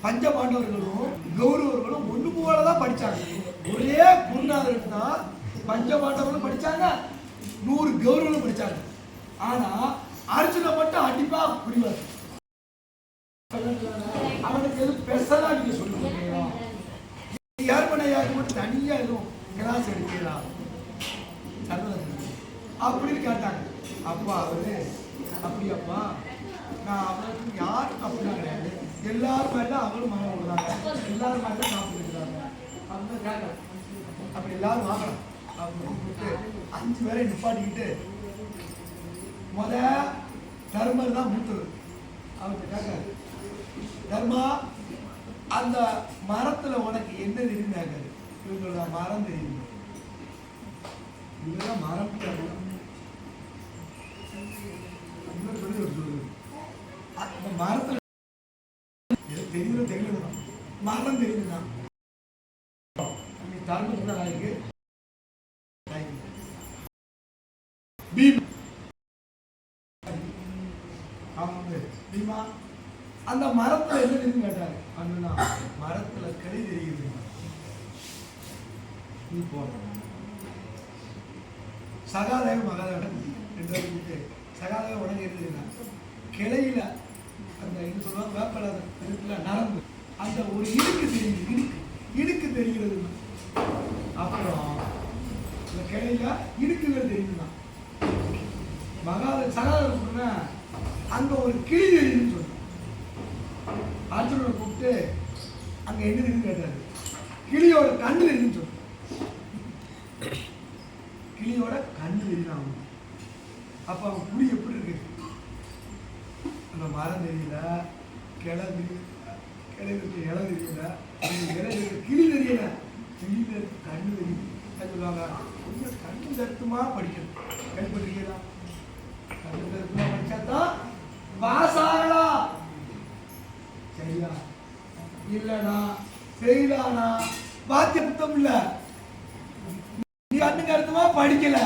பஞ்சபாண்டவர்களும் கௌரவர்களும் ஒன்று போலதான் படிச்சாங்க. ஒரே குருநாதர் தான் பஞ்சபாண்டவர்களும் படிச்சாங்க, 100 கௌரவர்களும் படிச்சாங்க. ஆனா அர்ஜுன மட்டும் அடிப்பா புரிவார். அவனுக்கு எதுவும் ஸ்பெஷலா நீங்க சொல்லுங்க, யாருமனையாக மட்டும் தனியா எதுவும் கிளாஸ் எடுக்கிறா அப்படின்னு கேட்டாங்க. அப்பா அவரு அப்படியாப்பா, நான் அவனுக்கு யார் அப்படின்னா கிடையாது, எல்லாரும் மேல அவரும் மகன் விடுறாங்க, எல்லாரும் மேல சாப்பிட்டுருக்காங்க அப்படின்னு கேட்கல. அப்படி எல்லாரும் வாங்கலாம் அப்படின்னு கூப்பிட்டு 5 பேரை நிப்பாட்டிக்கிட்டு தர்மர் தான் மூத்தவர். அவர்கிட்ட கேட்காரு, தர்மா அந்த மரத்துல உனக்கு என்ன தெரியும் கேட்காரு. இவங்களோட மரம் தெரியும், இவங்க மரம் சொல்லி அந்த மரத்துல தெரியல மரம் தெரியுதுதான் தர்மத்துக்கு தான் இருக்கு. பீமா அந்த மரத்துல என்ன தெரியும் கேட்டாரு. அண்ணா மரத்துல கிளை தெரியுது, நீ போன சகாதேவ மகாதேவன் 2 பேரும் கூப்பிட்டு சகாதேவ உடனே இருக்குதுன்னா கிளையில அந்த இது சொல்லுவாங்க வேப்பல இருக்குல்ல நரம்பு, அந்த ஒரு இடுக்கு தெரியுது, இடுக்கு தெரிகிறது. அப்புறம் இந்த கிளையில இடுக்குகள் தெரியுதுன்னா சகாதேவன் சொன்ன அங்க ஒரு கிளி தெரியுதுன்னு சொன்ன. அர்ஜுனனை கூப்பிட்டு அங்க என்ன தெரியுதுன்னு கேட்டாரு. கிளியோட கண்ணு தெரியுதுன்னு சொன்ன. கிளியோட கண்ணு தெரியுதான். அப்ப அவன் புடி எப்படி இருக்கு, அந்த மரம் தெரியல, கிளை தெரியல, கிளி தெரியல, கிளி கண்ணு தெரியுது சொல்லுவாங்க. கொஞ்சம் கண்ணு கருத்துமா படிக்கணும், கேள்விப்பட்டிருக்கீங்களா? கண்ணு கருத்துமா படிச்சாதான் வாசாகலாம். சரியா இல்லனா செய்யலானா வாத்திய புத்தம் இல்ல. நீ கண்ணுக்கு அர்த்தமா படிக்கல,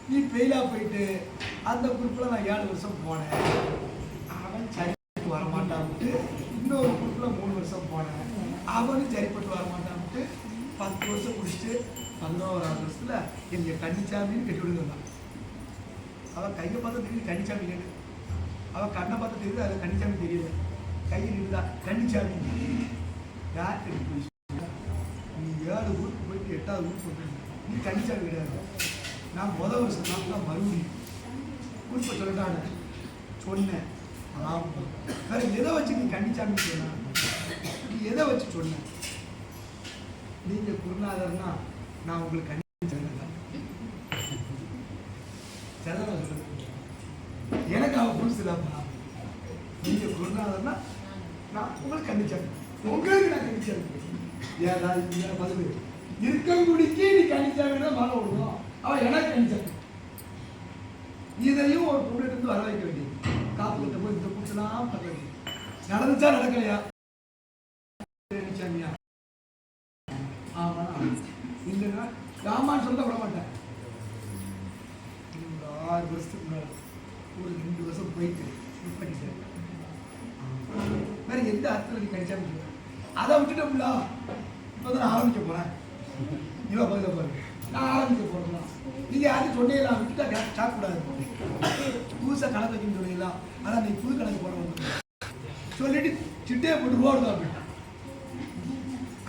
நீ ஃபெயிலா போயிட்டு அந்த குரூப்ல நான் 7 வருஷம் போனேன், அவன் சரிப்பட்டு வரமாட்டான்ட்டு இன்னொரு குரூப்ல 3 வருஷம் போனேன், அவனும் சரிப்பட்டு வரமாட்டான்ட்டு 10 வருஷம் முடிச்சுட்டு 11ஆவது வருஷத்துல எங்க கன்னிச்சாமின்னு கட்டி விடுங்க. அவன் கையை பார்த்தா தெரியுது கன்னிச்சாமி கேட்டு, அவன் கண்ணை பார்த்தா தெரியுது அது கன்னிச்சாமி தெரியல, கையில் இருந்தா கன்னிச்சாமி. யார்கிட்ட நீ 7 ஊருக்கு போயிட்டு 8வது ஊருக்கு போயிட்டு நீ கன்னிச்சாமி கிடையாது. நான் முதல் வருஷம் தான் மறுபடியும் ஊருக்கு சொல்லட்டான சொன்னேன். வேற எதை வச்சு நீ கன்னிச்சாமி சொன்ன, நீ எதை வச்சு சொன்ன? நீங்க குருநாதர்னா நான் உங்களுக்கு கன்னிச்சாமி எனக்கு அவன் புரிசுதாப்பா. நீங்க குருநாதர்னா நான் உங்களுக்கு கண்டிச்சாங்க, உங்களுக்கு நான் கண்டிச்சாங்க. ஏதா பதில் இருக்கங்குடிக்கு நீ கண்டிச்சாங்கன்னா மழை விடுவோம், அவன் எனக்கு கண்டிச்சாங்க. இதையும் ஒரு பொண்ணு வர வைக்க வேண்டியது. காப்பு கிட்ட போய் இந்த கூட்டலாம் பண்ண வேண்டியது. நடந்துச்சா நடக்கலையா? கண்டிச்சாமியா? ஆமா இல்லைன்னா ராமான்னு சொல்ல விட மாட்டேன். 6 வருஷத்துக்கு முன்னாடி ஒரு 2 வருஷம் போயிட்டு பண்ணிட்டேன். வேற எந்த அர்த்தத்தில் நீ கடிச்சாம சொல்ல அதை விட்டுட்டோம்ல. இப்போ நான் ஆரம்பிக்க போறேன், இவன் பதில பாருங்க, நான் ஆரம்பிக்க போறேன். நீங்க யாரும் சொன்னீங்களா விட்டுட்டா சாப்பிடாது, புதுசாக கணக்கு வைக்கணும்னு சொன்னீங்களா, அதான் நீ புது கணக்கு போட வந்து சொல்லிட்டு சிட்டையை போட்டு ரூபா எடுக்கலாம் அப்படின்னா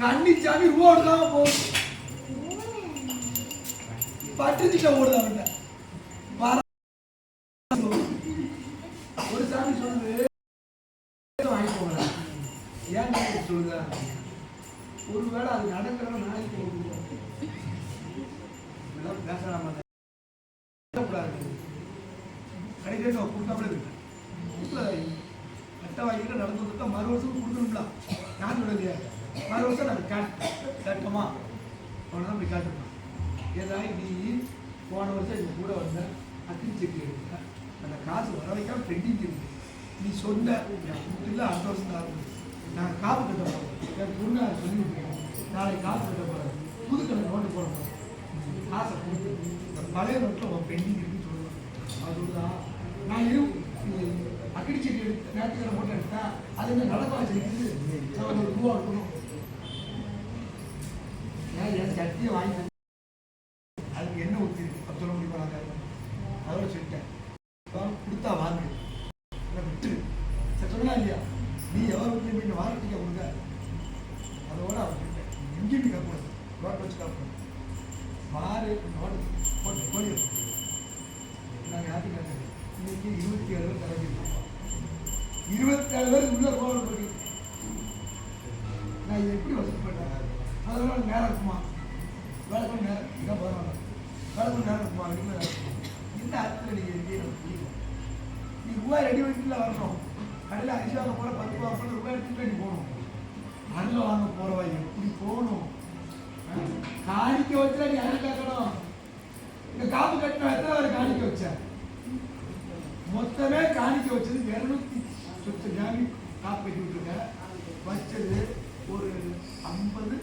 கன்னிச்சாமி ரூபா எடுக்காம போகும், பட்டுச்சிட்ட ஓடுதா அப்படின்ன. ஒரு சாமி சொல்லுது வாங்கி போங்க, ஏன் சொல்லுதா? ஒருவேளை அது நடக்கிறவங்க நாளைக்கு பேசலாமா? கடைசியாக கொடுத்தாமலே இருக்கு கட்ட வாங்கிட்டு நடந்து கொடுத்தா மறு வருஷம் கொடுக்கணும்ல. நான் சொல்லலையா மறு வருஷம் நான் கேட்டோமா அவனை தான் போய் காட்டுப்பான். ஏதாவது நீ போன வருஷம் எங்கள் கூட வந்த அக்னி செக்கு எடுத்த அந்த காசு வர வைக்காம பெண்டிங் இருக்கு, நீ சொன்ன இல்லை அடுத்த வருஷம் தான் நான் காப்பு கட்ட போகிறேன், என் பொண்ணு சொல்லி விட்டுருக்கேன், நாளைக்கு காப்பு கட்ட போகிறேன், புது கணக்கு நோட்டு போட போகிறேன், காசை கொடுத்து இந்த பழைய நோட்டில் உன் பெண்டிங் இருக்குன்னு சொல்லுவேன். அதுதான் நான் அக்கடி செடி எடுத்து நேரத்துக்கு போட்டு எடுத்தேன். அது என்ன நடக்க வச்சிருக்குது. நான் ஒரு ரூபா இருக்கணும். என் சட்டியை வாங்கி அதுக்கு என்ன ஊற்றி அப்போ சொல்ல முடியுமா? நாங்கள் அதோட சொல்லிட்டேன். கொடுத்தா வாங்க விட்டு சரி சொல்லலாம் இல்லையா? நீ எவ்வளோ விட்டு மீன் வாரத்துக்கு கொடுங்க. அதோட அவர்கிட்ட எங்கேயும் காப்பக்கூடாது. ரோட்டை வச்சு காப்பக்கூடாது. மாறு நோட்டு போட்டு கோழி நாங்கள் யாருக்கு கேட்டது இன்னைக்கு 27 பேர் தலைவிருக்கோம். 27 பேர் உள்ள ரோடு போட்டு நான் இதை எப்படி வசதி பண்ணேன்? அதனால நேரம் இருக்குமா? வேலை பண்ண நேரம் இதான் பரவாயில்ல. வேலை பண்ண நேரம் இருக்குமா? வீட்டில் நேரம் இருக்குமா? இந்த அர்த்தத்தில் நீங்கள் எப்படி எனக்கு புரியும்? நீ ரூபாய் ரெடி வீட்டில் வரணும். கடையில் அரிசி வாங்க போகிற 10 ரூபா 50 ரூபாய் எடுத்துட்டு நீ போகணும். மண்ணில் வாங்க போகிறவா எப்படி போகணும்? காணிக்க வச்சுல நீ யாரும் கேட்கணும். இந்த காப்பு கட்டின எத்தனை பேர் காணிக்க வச்ச? மொத்தமே காணிக்க வச்சது 200 சொத்து ஜாமி காப்பு கட்டி விட்டுருக்க. வச்சது ஒரு 50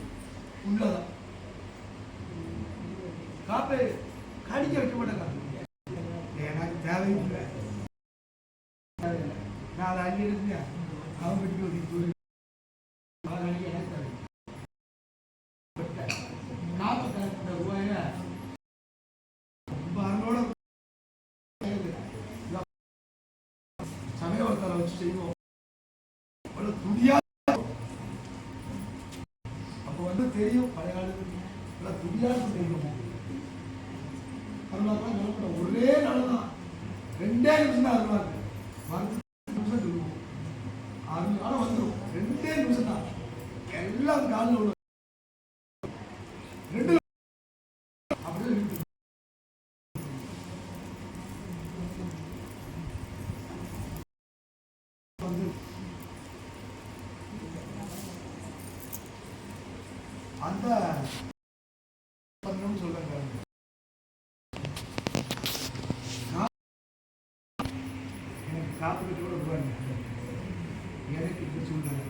உள்ளதான். காப்பை காணிக்க வைக்க மாட்டேங்க. எனக்கு தேவையில்லை. நான் அதை அள்ளி எடுத்தேன். அவங்க கட்டி ஒரு சமயவரத்தால வச்சு செய்வோம். துடியா அப்போ வந்து தெரியும் பழைய காலத்துல துடியா தெரியும். அதனாலதான் நிலப்பட ஒரே நாள்தான் 2 நிமிஷம் தான் அருமா இருக்கு. 10 நிமிஷம் சொல்லுவோம். 6 நாளும் வந்துடும். 2 நிமிஷம் தான் எல்லாம் காலில் உள்ள 2 அப்படியே அந்த சொல்றாங்க. எனக்கு காப்பு கட்டி கூட ரூபாய் எனக்கு இப்படி சொல்றேன்.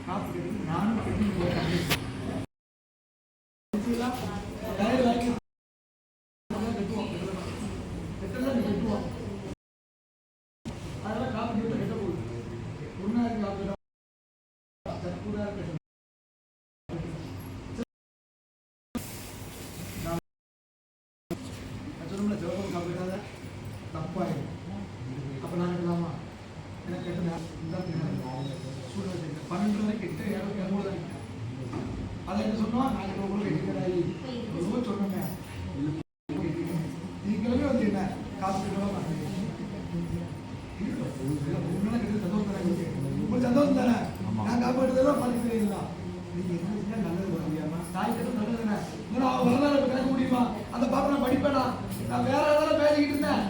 காப்பு கட்டி நானும் கட்டி கட்டுவோம். அதெல்லாம் காப்பு கட்ட கட்ட போகுது. ஒன்னாயிரம் காப்பு தற்பூரா கட்டணும். தப்பாயிடும். அப்போ நான் இருக்கலாமா? எனக்கு சூழ்நிலை 12 வரைக்கும் 8 2 தான் இருக்கேன். அதை என்ன சொன்னோம்? நாளைக்கு உங்களுக்கு எட்டுக்கடாயி ரொம்ப சொன்னோங்க. நீங்களுமே வந்து என்ன காசு சந்தோஷம் தானே? உங்களுக்கு சந்தோஷம் தானே? நான் காப்பாடுறதெல்லாம் பார்த்துக்கிறீங்களா? நீங்கள் என்ன செஞ்சால் நல்லது வர முடியாமா? தாய் கிட்ட நல்லது தானே? இன்னும் அவன் வரலாறு கேட்க முடியுமா? அந்த பாப்பா நான் படிப்பேனா? நான் வேற ஏதாவது பேசிக்கிட்டு இருந்தேன்.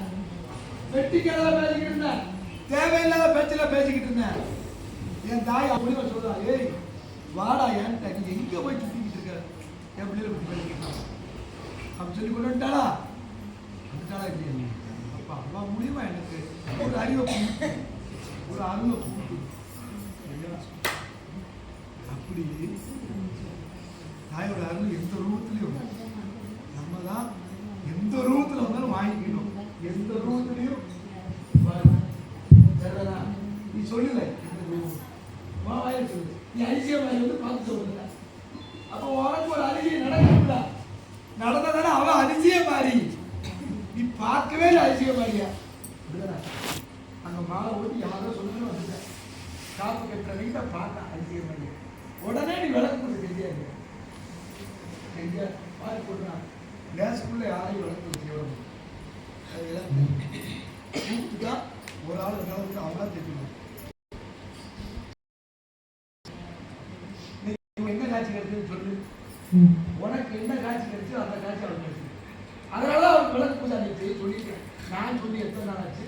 வெட்டிக்காத பேசிக்கிட்டு இருந்தேன். தேவையில்லாத பேச்சில் பேசிக்கிட்டு இருந்தேன். என் தாய் அப்படியே சொல்றா, ஏய் வாடா ஏன்ட்ட நீங்க எங்க போய் சுத்திக்கிட்டு இருக்க? என் பிள்ளைகளை பற்றி பேசிக்கிட்டான் அப்படி சொல்லி கொண்டு வந்துட்டாளா? வந்துட்டாளா இல்லையா? அப்பா அம்மா முடியுமா எனக்கு ஒரு அறிவை ஒரு அருளை கூட்டு அப்படி தாயோட அருள் எந்த ரூபத்திலையும் நம்ம தான் எந்த ரூபத்தில் வந்தாலும் வாங்கிக்கணும். எந்த ரூபத்திலையும் நீ சொல்லல வாயில் சொல்லு. நீ அதிசய வாயில் வந்து பார்த்து சொல்லுங்க. அப்போ உனக்கு ஒரு அதிசயம் நடக்கல. நடந்ததானே அவன் அதிசய மாறி. நீ பார்க்கவே இல்லை அதிசய மாறியா? அங்கே மாலை ஓட்டி யாரோ சொல்லணும் வந்துட்டேன். காப்பு கட்டுற வீட்டை பார்த்தேன் அதிசய மாறியா. உடனே நீ விளக்கு போட்டு தெரியாது. எங்க பாரு போடுறான் கேஸ்குள்ள யாரையும் விளக்கு வச்சு எவ்வளோ கூப்பிட்டுதான் ஒரு ஆள் இருந்தாலும் அவங்களாம் தெரியும். என்ன காட்சி கிடைச்சதுன்னு சொல்லு. உனக்கு என்ன காட்சி கிடைச்சோ அந்த காட்சி அவருக்கு கிடைச்சது. அதனால அவருக்கு விளக்கு பூஜை அன்னைக்கு சொல்லியிருக்கேன். நான் சொல்லி எத்தனை நாள் ஆச்சு?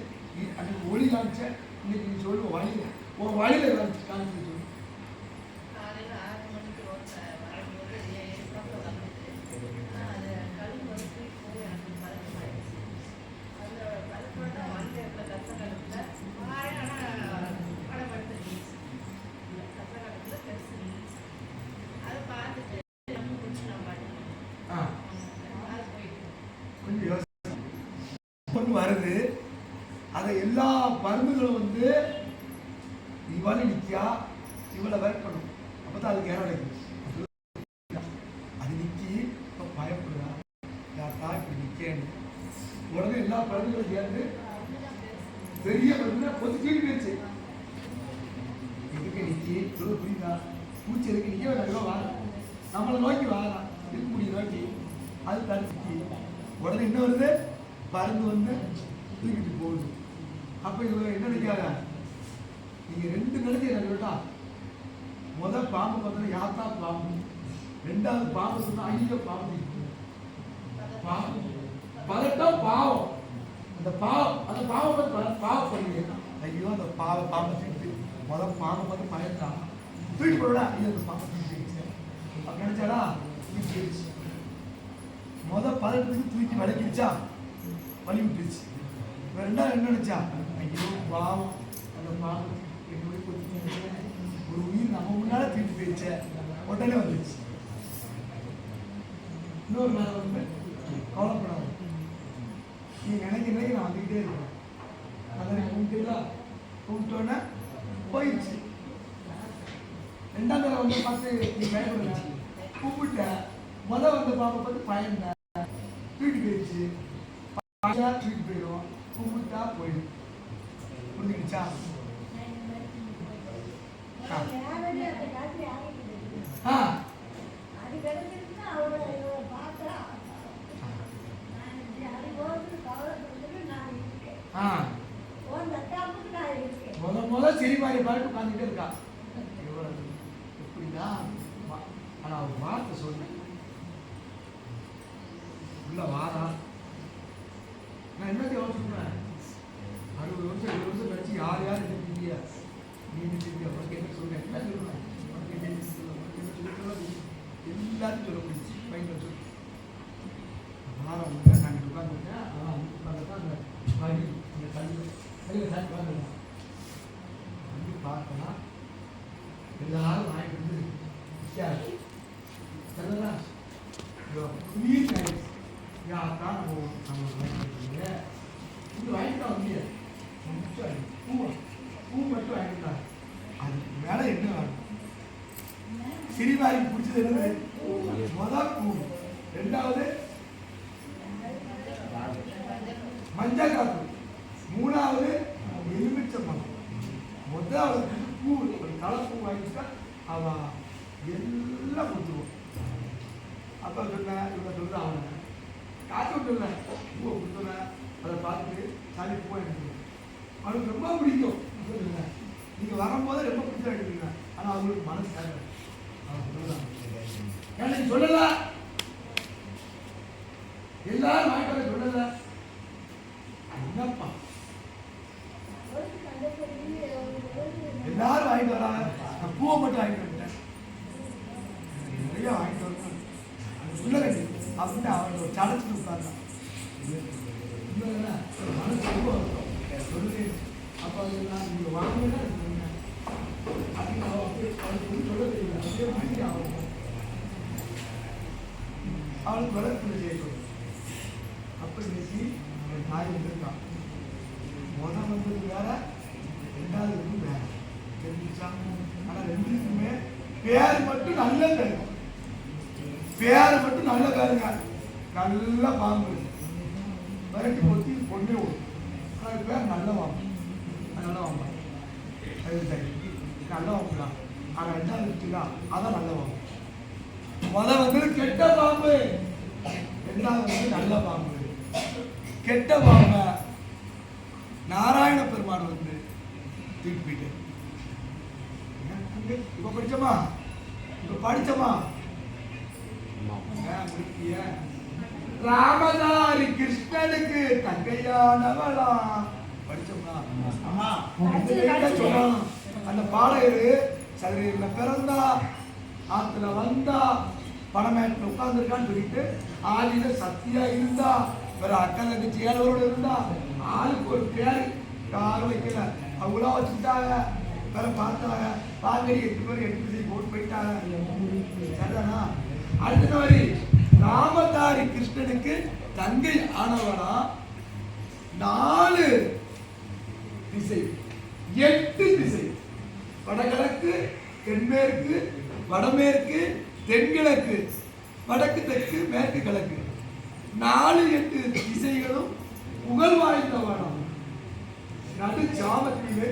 அன்னைக்கு ஒளி காமிச்சேன். இன்னைக்கு நீ சொல்லு வழியில உன் வழியில காமிச்சு சொல்லு. வருது அதை எல்லா பருந்துகளும் வந்து இவளை நிற்கா இவளை வேட் பண்ணும். அப்பதான் அதுக்கு ஏற கிடைக்கும். அது நிற்கி இப்போ பயப்படுதா யாருக்கா இப்படி நிற்கேன்னு உடனே எல்லா பருந்துகளும் சேர்ந்து பெரிய பருந்துல கொஞ்சம் கீழ் போயிடுச்சு. எதுக்கு நிற்கி இவ்வளோ புரியுதா பூச்சி எதுக்கு நிற்க வேண்டாம் வாங்க நம்மளை நோக்கி வாங்கலாம் இருக்க முடியும் நோக்கி அது தடுத்து உடனே என்ன வருது பருந்து வந்து தூக்கிட்டு போகுது. அப்போ இது என்ன நினைக்காத நீங்கள் ரெண்டு நினைச்சு என்ன சொல்லிட்டா முதல் பாம்பு பார்த்தோன்னா யாத்தா பாம்பு, ரெண்டாவது பாம்பு சொன்னா ஐயோ பாம்பு பாம்பு பதட்டம் பாவம் அந்த பாவம் பாவம் பண்ணி ஐயோ அந்த பாம்பை தூக்கிட்டு முதல் பாம்பை பார்த்து பயன்தான் தூக்கிட்டு போடா ஐயோ அந்த பாம்பை தூக்கிட்டு அப்படி நினைச்சாடா தூக்கிடுச்சு. முதல் பதட்டத்துக்கு தூக்கி வளைக்கிடுச்சா வலி விட்டுருச்சு. ரெண்டாவது என்ன நினைச்சா ஐயோ பாவம் அந்த பாம்பு எப்படி கொத்தி ஒரு உயிர் நம்ம முன்னால தூக்கிட்டு போயிடுச்ச உடனே வந்துருச்சு. இன்னொரு நாள் வந்து கவலைப்படாது நீ நினைக்கிறதே நான் வந்துக்கிட்டே இருக்கேன் அதை கும்பிட்டுலாம் கும்பிட்டோன்னே போயிடுச்சு. ரெண்டாம் தடவை வந்து பார்த்து நீ பயப்படுங்க கூப்பிட்ட முதல் வந்து பாப்பா பார்த்து பயந்த தூக்கிட்டு போயிடுச்சு. தூக்கிட்டு போயிடும் கூப்பிட்டா போயிடும். புரிஞ்சுக்கிச்சா? முதல் சரி மாதிரி பாட்டு உட்காந்துட்டே இருக்கா. எப்படின்னா ஆனா ஒரு வார்த்தை சொன்னேன் உள்ள வாரா நான் என்ன யோசிச்சுக்கிறேன் 60 வருஷம் 70 வருஷம் கழிச்சு யார் யார் நினைப்பீங்க நீ நினைப்பீங்க உனக்கு என்ன சொல்றேன் என்ன சொல்றேன் உனக்கு என்ன எல்லாத்தையும் சொல்ல முடிஞ்சு பையன் சொல்லி வாரம் வந்து நாங்கள் உட்காந்துருக்கேன் அதான் உட்காந்துருக்கேன் அந்த வழி அந்த கல்வி சார் உட்காந்துருக்கேன் வந்து பார்த்தோன்னா எல்லாரும் வாங்கிட்டு வந்து விற்காது சரிங்களா உயிர் கைஸ் யாருக்கா நம்ம வாங்கிட்டு இது வாங்கிட்டா வந்து பூ மட்டும் வாங்கிட்டா அதுக்கு மேலே என்ன வேணும் சிறிவாரிக்கு பிடிச்சது என்னது முதல் பூ, ரெண்டாவது மஞ்சள் காப்பு, மூணாவது எலுமிச்சை மரம், முதலாவது பூ ஒரு தலைப்பூ வாங்கிட்டா அவ எல்லாம் கொடுத்துருவோம். அப்போ சொன்னேன் இவங்க சொல்கிறேன் அவனை காசு விட்டுல பூவை கொடுத்துருவேன் அதை பார்த்துட்டு சாமி பூவை எடுத்துருவேன் அவனுக்கு ரொம்ப பிடிக்கும் சொல்லுங்க நீங்கள் வரும்போது ரொம்ப பிடிச்சா எடுத்துருங்க ஆனால் அவங்களுக்கு மனசு கேட்க அவன் சொல்லலாம் ஏன்னா நீ சொல்லல எல்லாரும் வாங்கிட்டு சொல்லல என்னப்பா எல்லாரும் வாங்கிட்டு வராங்க நான் பூவை மட்டும் வாங்கிட்டு வந்துட்டேன் நிறைய வாங்கிட்டு வரணும் சொல்ல வேண்டியது அப்படின்னு அவன் ஒரு சடைச்சு உட்கார்ந்தான் மனசு ரொம்ப சொல்லுங்க அப்போ நான் நீங்கள் வாங்கினா அப்படின்னு அவனுக்கு சொல்ல தெரியல அப்படியே வாங்கி அவனுக்கு வளர்ப்பு செய்யணும். அப்படி பேசி என் தாய் வந்திருக்கான் முதல் வந்தது வேற ரெண்டாவது வேற தெரிஞ்சிச்சா. ஆனால் ரெண்டுக்குமே பேர் மட்டும் நல்ல பேர், பேர் மட்டும் நல்ல பேருங்க. நல்ல பாம்பு விரட்டி பொத்தி கொண்டே ஓடும். ஆனால் பேர் நல்ல பாம்பு, நல்ல பாம்பு அது சரி நல்ல பாம்பு தான். ஆனால் ரெண்டாவது இருக்குதா அதான் நல்ல பாம்பு. முதல் வந்து கெட்ட பாம்பு, ரெண்டாவது வந்து நல்ல பாம்பு. கெட்ட பாம்ப நாராயண பெருமான் வந்து தூக்கி போயிட்டு இப்ப படிச்சோமா இப்ப படிச்சோமா ராமதாரி கிருஷ்ணனுக்கு தங்கையானவளா படிச்சோம்னா ஆமா சொல்லணும். அந்த பாடகரு சதுரையில பிறந்தா ஆத்துல வந்தா பணமேட்டில் உட்கார்ந்துருக்கான்னு சொல்லிட்டு ஆதியில சக்தியா இருந்தா வேற அக்கா தங்கச்சி ஏழவரோடு இருந்தா ஆளுக்கு ஒரு பேர் யாரும் வைக்கல அவங்களா வச்சுட்டாங்க. வேற பார்த்தாங்க பாங்கடி 8 பேர் 8 திசை போட்டு போயிட்டாங்க. சரிதானா? அடுத்த வரி ராமதாரி கிருஷ்ணனுக்கு தங்கை ஆனவனா 4 திசை, 8 திசை. வடகிழக்கு, தென்மேற்கு, வடமேற்கு, தென்கிழக்கு, வடக்கு, தெற்கு, மேற்கு, கிழக்கு, 4-8 திசைகளும் புகழ் வாய்ந்த வனம். நடு சாமத்திலே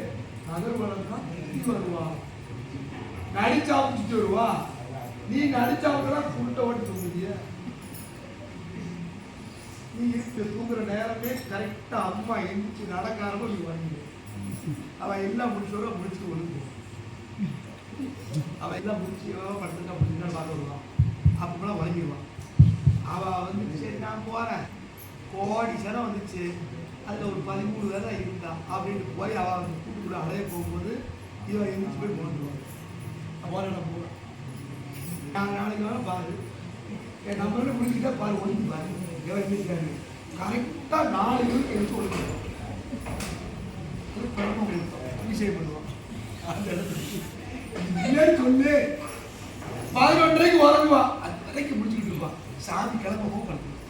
நகர்வனம் தான் வருவா. நடிச்சாப்பிட்டு வருவா. நீ நடிச்சாப்பதான் குருட்ட ஓட்டு தூங்குதிய. நீ தூங்குற நேரமே கரெக்டா அம்மா எந்திரிச்சு நடக்காரமோ நீ வாங்கி அவன் எல்லாம் முடிச்சோட முடிச்சுட்டு ஒழுங்கு. அவன் எல்லாம் முடிச்சு படுத்துட்டா அப்படின்னா பார்க்க வருவான். அப்பெல்லாம் வழங்கிடுவான். அவள் வந்து சரி நான் போறேன், கோடி சனம் வந்துச்சு, அதில் ஒரு 13 பேர் தான் இருந்தான் அப்படின்ட்டு போய் அவள் வந்து கூட்டுக்குள்ள அடைய போகும்போது இவன் எந்திரிச்சு போய் போட்டுருவான். போகிறேன் நான் போகிறேன், நாங்கள் நாளைக்கு வேணால் பாரு, என் நம்மளோட முடிச்சுட்டா பாரு, ஒழிஞ்சு பாரு, எவன் எந்திரிக்காரு. கரெக்டாக 4 பேருக்கு எடுத்து ஒழிஞ்சிருவான். ஒரு பழமை கொடுத்தோம் விஷயம் பண்ணுவான். அந்த இடத்துக்கு இல்லைன்னு சொல்லு 11:30க்கு உறங்குவான். அது வரைக்கும் முடிச்சுக்கிட்டு இருப்பான். சாமி கிளம்பவும் பண்ணுவான்.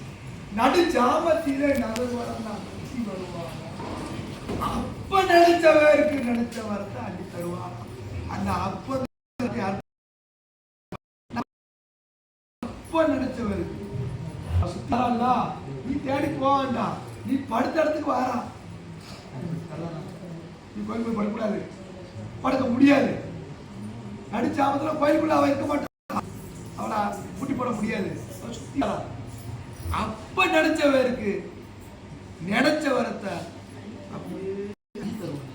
நடு ஜாமத்திலே நகர்வரம் தான் வருவான். அப்ப நினைச்சவருக்கு நினைச்ச வரத்தை அள்ளி தருவான். அந்த அப்ப நினைச்சவருக்கு சுத்தாரா, நீ தேடி போக வேண்டாம், நீ படுத்த இடத்துக்கு வாரா. நீ கோயில் போய் படுக்கூடாது, படுக்க முடியாது. நடிச்சாமத்துல கோயிலுக்குள்ள அவ இருக்க மாட்டான், அவளை குட்டி போட முடியாது. அப்ப நினைச்சவருக்கு நினைச்ச வரத்தை அப்படியே தருவான்.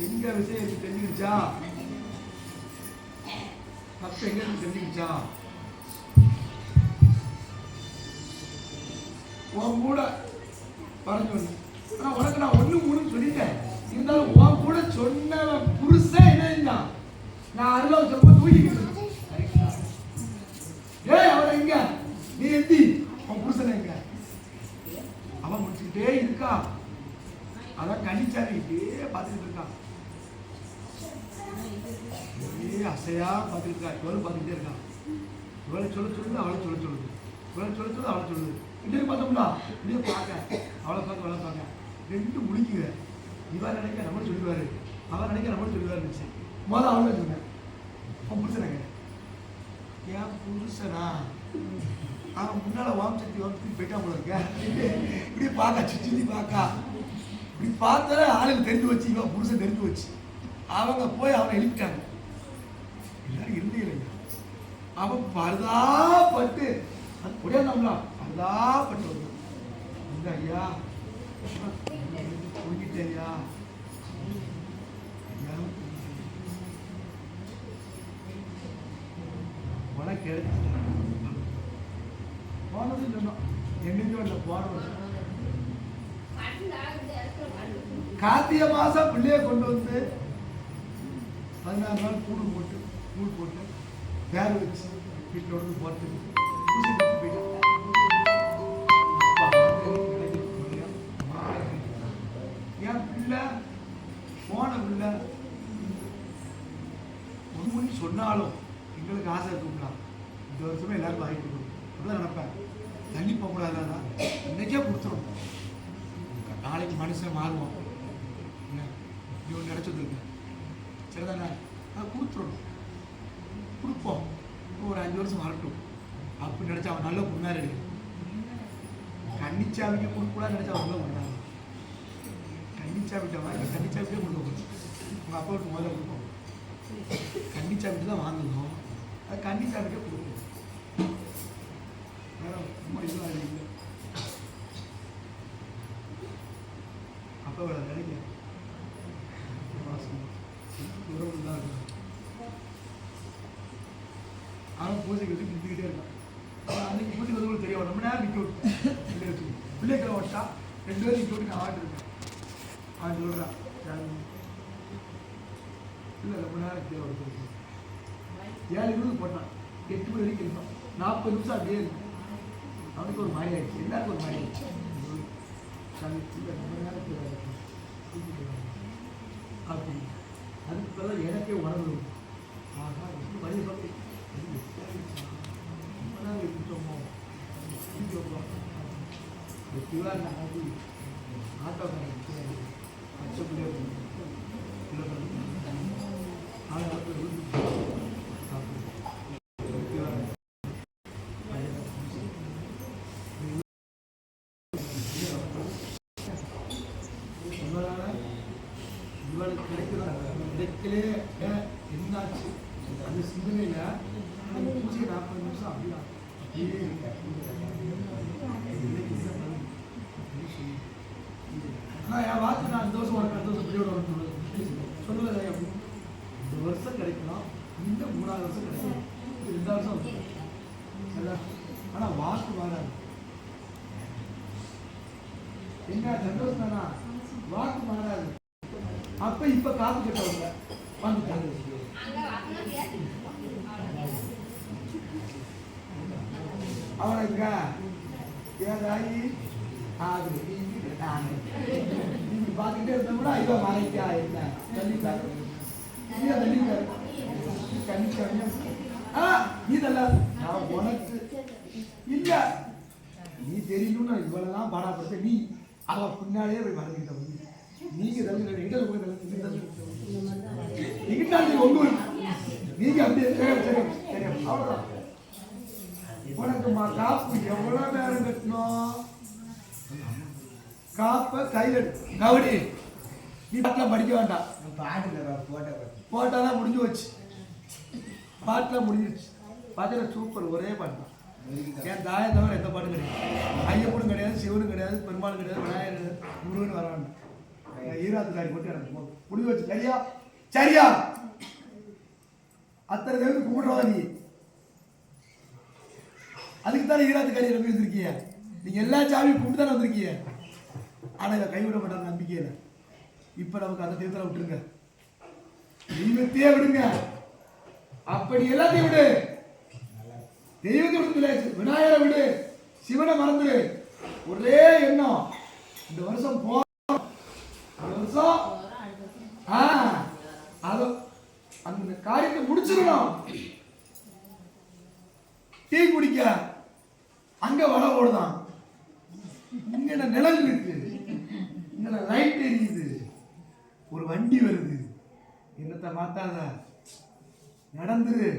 எங்க விஷயம் தெரிஞ்சுக்கிச்சா, பக்த எங்க தெரிஞ்சுக்கிச்சா, உன் கூட பறந்து உனக்கு நான் 1-3 சொல்லிட்டேன். இருந்தாலும் உன் கூட சொன்ன புருஷன் என்ன, நான் அருளா சொல்லும்போது தூக்கிக்கிட்டு ஏய் அவனை எங்க நீ எந்தி, அவன் புருஷன் எங்க, அவன் முடிச்சுக்கிட்டே இருக்கா. அதான் கண்டிச்சாரிக்கிட்டே பார்த்துக்கிட்டு இருக்கான். அசையா பார்த்துக்கிட்டு இருக்கா. இவளும் பார்த்துக்கிட்டே இருக்கான். இவளை சொல்ல சொல்லுது, அவளை சொல்ல சொல்லுது, இவளை சொல்ல சொல்லுது, அவளை சொல்லுது. இன்னும் பார்த்தோம்னா இப்படியே பார்க்க, அவளை பார்க்க, அவளை பார்க்க, 2 முடிக்குங்க. இவன் நினைக்க நம்மளும் சொல்லிடுவாரு, அவன் நினைக்க நம்மளும் சொல்லிடுவாரு இருந்துச்சு. முதல்ல அவளை சொன்னேன், அவன் புருஷனாங்க. ஏன் புருஷனா, அவன் முன்னால வாம்சக்தி போயிட்டான் போல இருக்க. இப்படி பார்க்க, சுற்றி பார்க்கா, இப்படி பார்த்தாலே ஆளுங்க தெரிஞ்சு வச்சு, இவன் புருஷன் தெரிஞ்சு வச்சு அவங்க போய் அவனை எழுப்பிட்டாங்க. எல்லாரும் இருந்தே இல்லைங்க. அவன் பரதாப்பட்டு உடைய நம்மளா பரதாப்பட்டு வந்தான். இந்த ஐயா போய்கிட்டே ஐயா, உனக்கு எடுத்து போனது சொன்னோம். என்னைக்கும் இல்லை, போனது கார்த்திகை மாசம் பிள்ளைய கொண்டு வந்து 16 நாள் கூடு போட்டு வேற வச்சு வீட்டில் வந்து போட்டு என் பிள்ளை போன பிள்ளை ஒன்று சொன்னாலும் எங்களுக்கு ஆசை இருக்குங்களா, இந்த வருஷமே எல்லாருக்கும் வாங்கி கொடுக்கணும் அப்படிதான் நினைப்பேன். தள்ளி போகக்கூடாதா, இன்னைக்கே கொடுத்துரும். நாளைக்கு மனுஷன் மாறுவோம், இப்படி ஒன்று நினச்சி வந்துருக்கு சரிதானே, அதை கொடுத்துடணும், கொடுப்போம். ஒரு 5 வருஷம் வரட்டும் அப்படி நினச்சா அவன் நல்ல பொண்ணாரு. கன்னிச்சாவிக்கு கொடுக்கூடாது நினச்சா அவன் நல்ல பொண்ணாரு. கன்னிச்சாவிட்ட வாங்கி கன்னிச்சாவிட்டே கொடுக்க போகும். உங்கள் அப்பாவுக்கு முதல்ல கொடுப்போம், கன்னிச்சாவிட்டு தான் வாங்கணும், அது கன்னிச்சாவிட்டே கொடுப்போம். வேற ரொம்ப இதுவும் அது இல்லை. அப்போ நினைக்க உறவு தான் இருக்கும். அவன் பூஜைக்கு வச்சு நின்றுக்கிட்டே இருக்கான். அவன் அன்னைக்கு பூஜைக்கு வந்து தெரிய ரொம்ப நேரம் நிற்க விட்டு பிள்ளைகளை ஓட்டா 2 பேரும் நிற்க விட்டு நான் ஆட்டிருக்கேன். அவன் சொல்கிறான் இல்லை ரொம்ப நேரம் கீழே ஓட்டு 7:20 போட்டான், 8 மணி வரைக்கும் இருப்பான். 40 நிமிஷம் அப்படியே இருக்கும். அவனுக்கு ஒரு மாதிரி ஆயிடுச்சு, எல்லாருக்கும் ஒரு மாதிரி ஆயிடுச்சு. ரொம்ப நேரம் கீழே அப்படி அதுக்கு பிறகு எனக்கே உணர்வு ஆகா வழி சொல்லி ஆட்டோ பச்சைக்குள்ளே இவளுக்கு கிடைக்கலே என்னாச்சு அந்த சிந்தனையில் அந்த பூச்சி 40 நிமிஷம் அப்படியா ஆனால் என் வாக்கு நான் 2 வருஷம் உனக்கு 2 வருஷம் பிள்ளையோட வரணும் சொல்லலை அப்படி 2 வருஷம் கிடைக்கணும் இந்த 3வது வருஷம் கிடைக்கும் 2 வருஷம் சரியா ஆனால் வாக்கு மாறாது என்ன சந்தோஷம் தானா வாக்கு மாறாது அப்ப இப்ப காப்பு கேட்டவங்க வந்துட்டாங்க அவனுக்கு ஏதாயி ஆகுது இப்படி பார்த்துக்கிட்டே இருந்தோம்னா இவன் மறைக்கா என்ன தள்ளிட்டாரு இதெல்லாம் நான் உனக்கு இல்ல நீ தெரியணும்னு இவ்வளவுதான் பாடாப்படுத்த நீ அவன் பின்னாலே போய் மறைக்கிட்ட நீங்க நீங்க அப்படியே அவ்வளவுதான் உனக்கு காப்பு எவ்வளவு நேரம் கட்டணும் காப்ப கையில கவுடி நீ பாட்டில் படிக்க வேண்டாம் போட்டாதான் முடிஞ்சு வச்சு பாட்டில் முடிஞ்சிருச்சு பாட்டில் சூப்பர் ஒரே பாட்டு தான் என் தாயை தவிர எந்த பாட்டும் கிடையாது ஐயப்பனும் கிடையாது சிவனும் கிடையாது பெருமாளும் கிடையாது விநாயகர் கிடையாது முருகன் வர வேண்டாம் ஈராத்துக்காரி மட்டும் எனக்கு முடிவு வச்சு சரியா சரியா அத்தனை தேவதை கும்பிடுறவா நீ அதுக்கு தானே ஈராத்துக்காரி நம்பி வந்திருக்கீங்க நீங்க எல்லா சாமியும் கும்பிட்டு தானே வந்திருக்கீங்க ஆனா இதை கைவிட மாட்டாங்க நம்பிக்கையில இப்ப நமக்கு அந்த தெய்வத்தில் விட்டுருங்க தெய்வத்தையே விடுங்க அப்படி எல்லாத்தையும் விடு தெய்வத்தை விடுதலை விநாயகரை விடு சிவனை மறந்துடு ஒரே எண்ணம் இந்த வருஷம் அந்த காரியத்தை முடிச்சிடணும் டீ குடிக்க அங்க வடை ஓடுதான் இங்க நிழல் இருக்கு இங்க லைட் எரியுது ஒரு வண்டி வருது என்னத்தை மாத்தாத நடந்துரு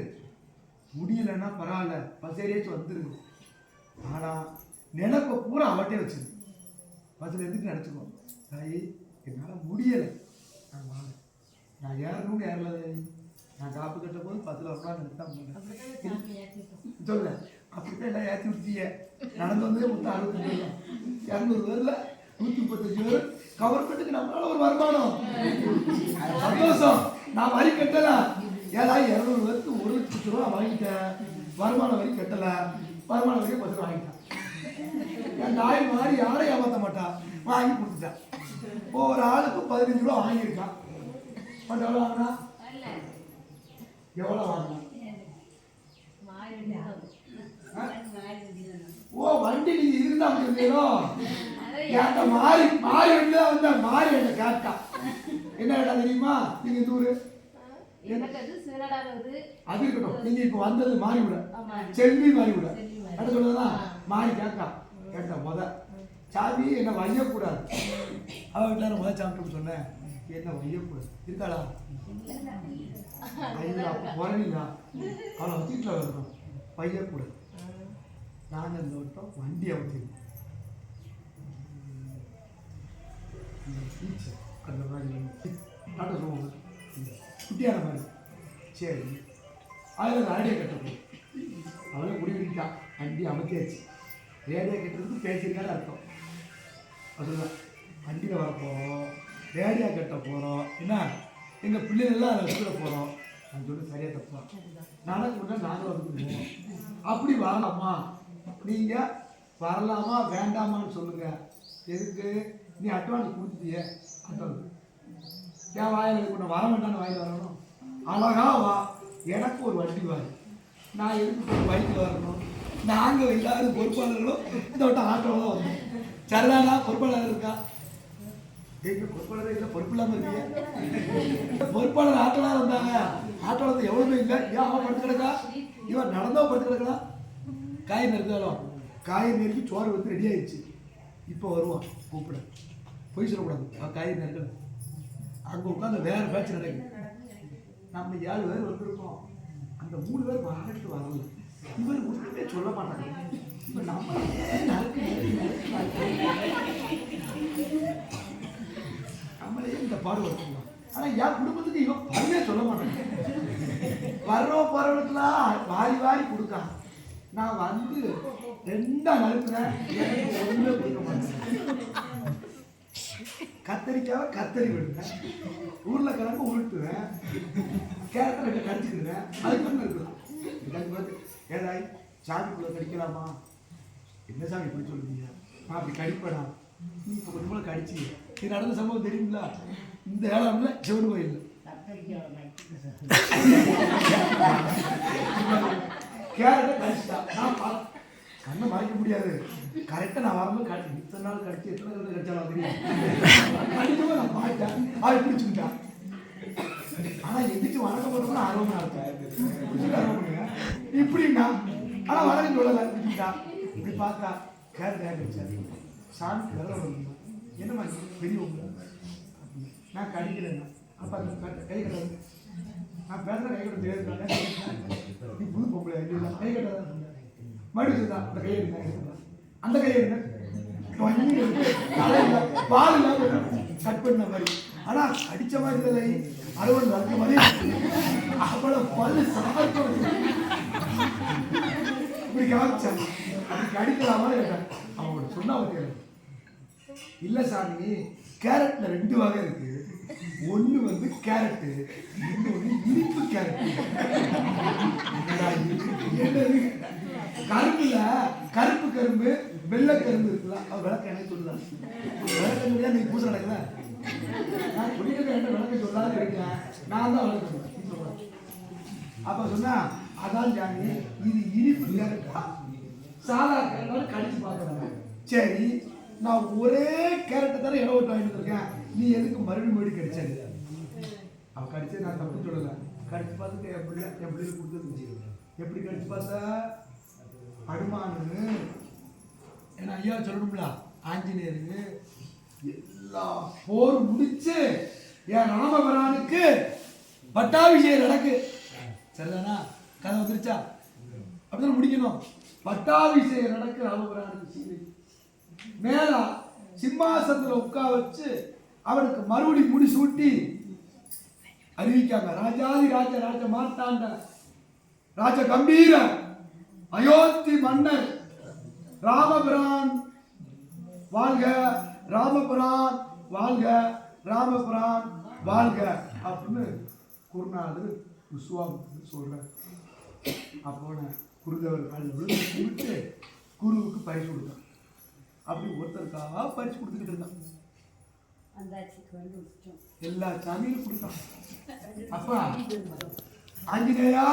முடியலன்னா பரவாயில்ல பசேரியாச்சும் வந்துரு ஆனா நினைப்ப பூரா அவட்டே வச்சிரு பஸ்ல எதுக்கு நினைச்சுக்கோ தாயி என்னால முடியல நான் ஏறணும்னு ஏறல நான் காப்பு கட்ட போது 10 வருஷம் நினைத்தான் சொல்ல அப்படித்தான் எல்லாம் ஏற்றி விட்டீங்க நடந்து வந்ததே மொத்தம் 65 200 பேர்ல 135 பேர் கவர்மெண்ட்டுக்கு நம்மளால ஒரு வருமானம் சந்தோஷம் நான் வரி கட்டல ஏதாவது 200 பேருக்கு 1 லட்சம் ரூபா வாங்கிட்டேன் வருமான வரி கட்டல வருமான வரியை 10 வாங்கிட்டேன் என் தாய் மாதிரி யாரையும் ஏமாற்ற மாட்டான் வாங்கி கொடுத்துட்டேன் ஒவ்வொரு ஆளுக்கு 15 ரூபா வாங்கியிருக்கான் எவ்வளோ வாங்கினா எவ்வளோ வாங்கினா ஓ வண்டி நீங்க இருந்தா முடியும் என்கிட்ட மாறி மாறி வந்து வந்த மாறி என்ன கேட்டா என்ன கேட்டா தெரியுமா நீங்க தூரு அது இருக்கட்டும் நீங்க இப்ப வந்தது மாறி விட செல்வி மாறி விட என்ன சொல்றதுதான் மாறி கேட்டா சாமி என்ன வையக்கூடாது அவ வீட்டுல முதல் சாப்பிட்டு சொன்னேன் என்ன வையக்கூடாது இருக்காளா போறீங்களா அவளை வீட்டுல வரணும் வையக்கூடாது நாங்கள் இந்த வட்டம் வண்டி அமைச்சிருக்கோம் அந்த மாதிரி ஆட்டோ சொல்லுவாங்க குட்டியான மாதிரி சரி அதில் ரேடியோ கட்டணும் அவளை முடிவிட்டான் வண்டி அமைச்சாச்சு ரேடியோ கட்டுறதுக்கு பேசியிருக்காரு அர்த்தம் அதுதான் வண்டியில் வரப்போகிறோம் ரேடியோ கட்ட போகிறோம் என்ன எங்கள் பிள்ளைகள்லாம் அதை வச்சுட போகிறோம் நான் சொல்லி சரியாக தப்பா நடக்க முடியாது நாங்களும் வந்து போவோம் அப்படி வரலாமா நீங்கள் வரலாமா வேண்டாமான்னு சொல்லுங்கள் எதுக்கு நீ அட்வான்ஸ் கொடுத்துட்டிய அட்வான்ஸ் ஏன் வாயில் இருக்கணும் வர வேண்டாம்னு வாயில் வரணும் அழகா வா எனக்கு ஒரு வண்டி வாங்க நான் எதுக்கு ஒரு பைக்கில் வரணும் நாங்கள் எல்லாரும் பொறுப்பாளர்களும் இந்த வட்டம் ஆட்டோவில் தான் வந்தோம் சரிதானா பொறுப்பாளர் இருக்கா பொறுப்பாளர் இல்லை பொறுப்பு இல்லாமல் இருக்கீங்க பொறுப்பாளர் ஆட்டோலாம் வந்தாங்க ஆட்டோவில் வந்து எவ்வளோமே இல்லை ஏன் அவன் படுத்து கிடக்கா இவன் நடந்தோ படுத்து கிடக்கலாம் காய் நெருக்காலும் காய் நெருக்கி சோறு வந்து ரெடி ஆயிடுச்சு இப்போ வருவான் கூப்பிட பொய் சொல்லக்கூடாது காய் நெருக்கணும் அங்கே உட்காந்து வேற பேச்சு நடக்குது. நம்ம 7 பேர் வந்திருக்கோம், அந்த 3 பேர் வரட்டு வரல. இவர் ஒன்றுமே சொல்ல மாட்டாங்க. இப்போ நம்மளே நம்மளே இந்த பாடு வச்சுக்கலாம். ஆனால் என் குடும்பத்துக்கு இவன் பதிலே சொல்ல மாட்டாங்க. வர்றோம் போறவனுக்குலாம் வாரி வாரி கொடுக்கான். நான் வந்து 2 நறுக்குறேன், எனக்கு ஒன்றுமே கொடுக்க மாட்டேன். கத்தரிக்காவை கத்தரி விடுவேன், உருளைக்கிழங்கு உருட்டுவேன், கேரட்டை 2 கடிச்சுக்கிடுவேன். அதுக்கு ஒன்று இருக்கலாம். எனக்கு பார்த்து ஏதாய் சாமிக்குள்ளே கடிக்கலாமா? என்ன சாமி இப்படி சொல்லுவீங்க? நான் அப்படி கடிப்பேனா? நீ இப்போ கொஞ்சம் கடிச்சு இது நடந்த சம்பவம் தெரியுங்களா? இந்த ஏழாம்ல சிவன் கோயில் கேரட்டை கடிச்சிட்டா. நான் கண்ணை மறைக்க முடியாது. கரெக்டாக நான் வரும்போது கடிச்சு இத்தனை நாள் கடிச்சு எத்தனை நாள் கடிச்சாலும் தெரியும். கடிக்கவும் நான் மாட்டேன், அதை பிடிச்சுக்கிட்டான். ஆனால் எந்திரிச்சு வணக்கம் போட்டோம்னா ஆர்வமாக இருக்கேன், ஆர்வம் பண்ணுங்க இப்படின்னா. ஆனால் வணக்கம் சொல்லலை, பிடிச்சிக்கிட்டா. இப்படி பார்த்தா கேரட் கடிச்சாரு. சாமி வேலை பண்ணுங்க, என்னம்மா பெரியவங்க நான் கடிக்கிறேன். அப்போ அந்த கை கட்டாது, நான் பேசுகிற கை கட்ட தெரியாது. நீ புது பொம்பளை இல்லை கை கட்டாதான் மறுபடியும் தான் அந்த கையை இருந்தா அந்த கையை இருந்தா பால் இல்லாம கட் பண்ண மாதிரி. ஆனா அடிச்ச மாதிரி இல்லை, அறுவடை நடக்க மாதிரி அவ்வளவு பல்லு சாப்பிட்டு இப்படி காமிச்சாங்க. அப்படி கடிக்கலாமா கேட்டேன். அவங்களோட சொன்னா கேட்க இல்லை சாமி, கேரட்ல 2 வகை இருக்கு. ஒன்று வந்து கேரட்டு, இன்னொன்று இனிப்பு கேரட். கரும்புல கருப்பு கரும்பு வெள்ளை கரும்பு இருக்குல்ல, அவ விளக்க எனக்கு சொல்லலாம். விளக்க சொல்லியா நீங்க பூசை நடக்கல, நான் சொல்லிட்டு என்ன விளக்க சொல்லாத இருக்கேன், நான் தான் விளக்க சொல்றேன். அப்ப சொன்னா அதான் ஜாமி, இது இனிப்பு கேரட்டா சாதா கேரட் கடிச்சு பார்க்கறாங்க. சரி, நான் ஒரே கேரட்டை தானே இடம் விட்டு வாங்கிட்டு இருக்கேன், நீ எதுக்கு மறுபடியும் கடிச்சது? அவ கடிச்சு நான் தப்பு சொல்லலை. கடிச்சு பார்த்துட்டு என் பிள்ளைக்கு கொடுத்துருந்துச்சு. எப்படி கடிச்சு பார்த்தா அனுமானு ஏன்னா ஐயா சொல்லணும்ல, ஆஞ்சநேயருக்கு எல்லா போர் முடிச்சு என் ராமபிரானுக்கு பட்டாபிஷேகம் நடக்கு. சரிதானா? கதை வந்துருச்சா? அப்படிதான் முடிக்கணும். பட்டாபிஷேகம் நடக்கு ராமபிரானுக்கு. சீதை மேல சிம்மாசனத்துல உட்கார வச்சு அவனுக்கு மறுபடி முடி சூட்டி அறிவிக்காங்க. ராஜாதி ராஜ ராஜ மார்த்தாண்ட ராஜ கம்பீர அயோத்தி மன்னர் ராமபிரான் வாழ்க, ராமபிரான் வாழ்க, ராமபிரான் வாழ்க அப்படின்னு குருநாதர் விஸ்வாமித்திரர் சொல்றார். அப்போ குருதேவர் காலில் விட்டு குருவுக்கு பரிசு கொடுத்தார். அப்படி ஒருத்தருக்காக பரிசு கொடுத்துக்கிட்டு இருந்தான். எல்லா சாமியும் கொடுத்தான். அப்பா ஆஞ்சநேயா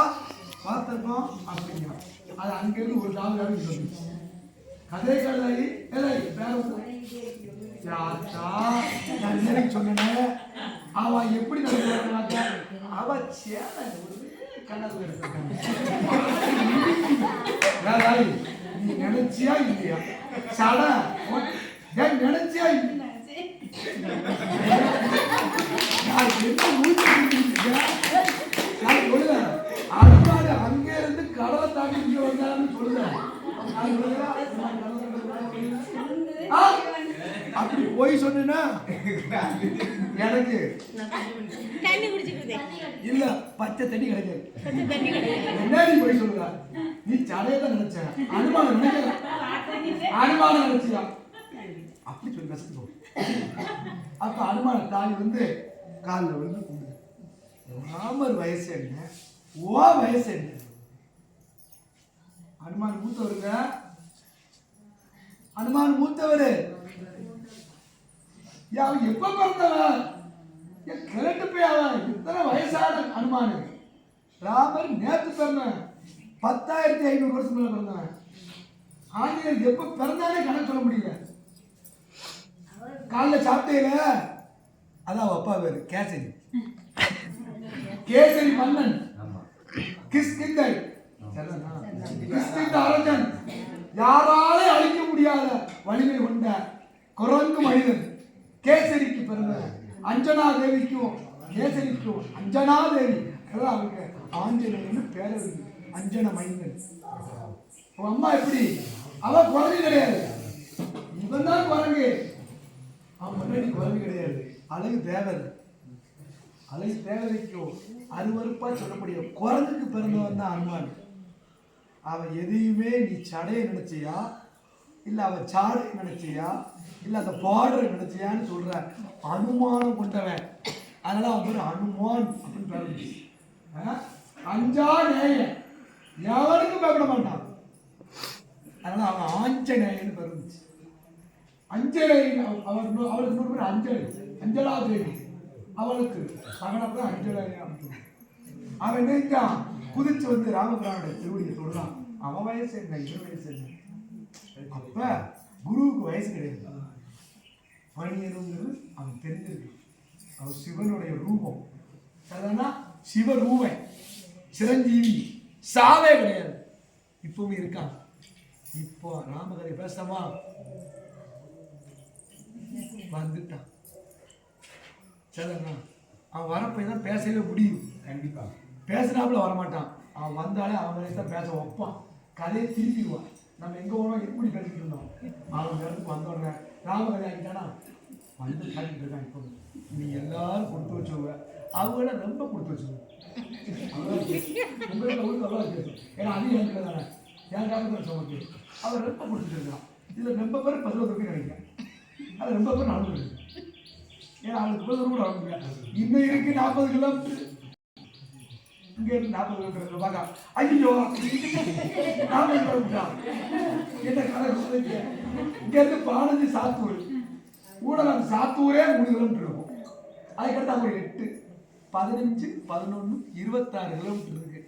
பார்த்திருக்கோம் அப்படிங்கிறான். அது அங்கிருந்து ஒரு சாமி சொல்லி கதை கதை சொன்னேன். அவன் எப்படி நடக்க அவ சேலை கண்ணத்துல எடுத்திருக்காங்க. நீ நினைச்சியா இல்லையா? சட நினைச்சியா இல்லையா? அங்க இருந்து கடலை தாண்டி இங்க வந்தான்னு சொல்லுறேன். அப்படி போய் சொன்னா எனக்கு இல்ல பச்சை தண்ணி கிடைக்காது. என்ன போய் சொல்லுற? நீ சடையதான் நினைச்ச, அனுமானம் நினைக்கிற, அனுமானம் நினைச்சியா? அப்படி சொல்லி கசத்து. அப்ப அனுமான தாலி வந்து காலில் வந்து கூடுது. ராமர் வயசு என்ன, ஓ வயசு என்ன? அனுமான் மூத்தவருங்க, அனுமான் மூத்தவரு. அவன் எப்ப பிறந்தவன்? கிழட்டு போய் அவன் இத்தனை வயசான அனுமானு. ராமர் நேற்று பிறந்தவன், 10,500 வருஷம் மேல பிறந்தவன். ஆஞ்சநேயர் எப்ப பிறந்தானே கணக்கு சொல்ல முடியல. காலைல சாப்பிட்டேல, அதான் அப்பா பேரு கேசரி, கேசரி மன்னன், கிஷ்கிந்தை அரசன், யாராலே அழிக்க முடியாத வலிமை கொண்ட குரங்கு மனிதன் கேசரிக்கு பிறந்த அஞ்சனா தேவிக்கும் கேசரிக்கும் அஞ்சனா தேவி அவருக்கு ஆஞ்சநேயன்னு பேர இருக்கு. அஞ்சன மைந்தன். உன் அம்மா எப்படி? அவ குரங்கு கிடையாது, இவன் தான் குரங்கு. அவன் முன்னாடி குரங்கு கிடையாது, அழகு தேவதை. அழகு தேவதைக்கும் அருவருப்பா சொல்லக்கூடிய குரங்குக்கு பிறந்தவன் தான் அனுமான். அவன் எதையுமே நீ சடைய நினைச்சியா இல்ல அவன் சாடை நினைச்சியா இல்ல அந்த பார்டரை நினைச்சியான்னு சொல்ற அனுமானம் கொண்டவன். அதனால அவன் பேர் அனுமான் அப்படின்னு பேரு. அஞ்சா நேயன், எவனுக்கும் பயப்பட மாட்டான். அதனால அவன் ஆஞ்சநேயன் பிறந்துச்சு. அஞ்சலேயன் அவளுக்கு இன்னொரு பேர் அஞ்சலி, அஞ்சலா தேவி. அவளுக்கு மகனப்ப அஞ்சலேயன். அவன் நினைக்கான் குதிச்சு வந்து ராமபிரானுடைய திருவடியை சொல்றான். அவன் வயசு என்ன, இவன் வயசு என்ன? அப்ப குருவுக்கு வயசு கிடையாது. பணியனுங்கிறது அவன் தெரிஞ்சிருக்கு. அவன் சிவனுடைய ரூபம், அதனா சிவரூபன், சிரஞ்சீவி, சாவே கிடையாது, இப்பவும் இருக்கான். இப்போ ராமகதை பேசமா வந்துட்டான். சரிண்ணா, அவன் வரப்போய் தான் பேசவே முடியும். கண்டிப்பா பேசுறாப்புல வரமாட்டான். அவன் வந்தாலே அவன் தான் பேச வைப்பான், கதையை திருப்பிடுவான். நம்ம எங்க போனோம் எப்படி பேசிட்டு இருந்தோம், அவன் இடத்துக்கு வந்தோடனே ராமகதை ஆகிட்டானா வந்து காட்டிட்டு இருக்கான். இப்போ நீ எல்லாரும் கொடுத்து வச்சுருவ, அவங்கள ரொம்ப கொடுத்து வச்சுருவோம். உங்களுக்கு அவ்வளோ பேசும், ஏன்னா அது எனக்கு தானே என் காலத்தில் சொல்லுங்க. அவர் ரொம்ப கொடுத்துட்டு இருக்கான். இதில் ரொம்ப பேர் 10 ரூபாய் நினைக்கிறேன், அது ரொம்ப பேர் நடந்து. ஏன்னா அவனுக்கு 10 ரூபாய் நடந்துங்க. இன்னும் இருக்கு 40 கிலோமீட்டர், இங்க இருந்து 40 கிலோமீட்டர் பார்க்க. ஐயோ 40 கிலோமீட்டர் என்ன கணக்கு? இங்க இருந்து 15 சாத்தூர் ஊடகம், சாத்தூரே 3 கிலோமீட்டர் இருக்கும். அதுக்கடுத்து ஒரு 8, 15, 11, 26 கிலோமீட்டர் இருக்கு.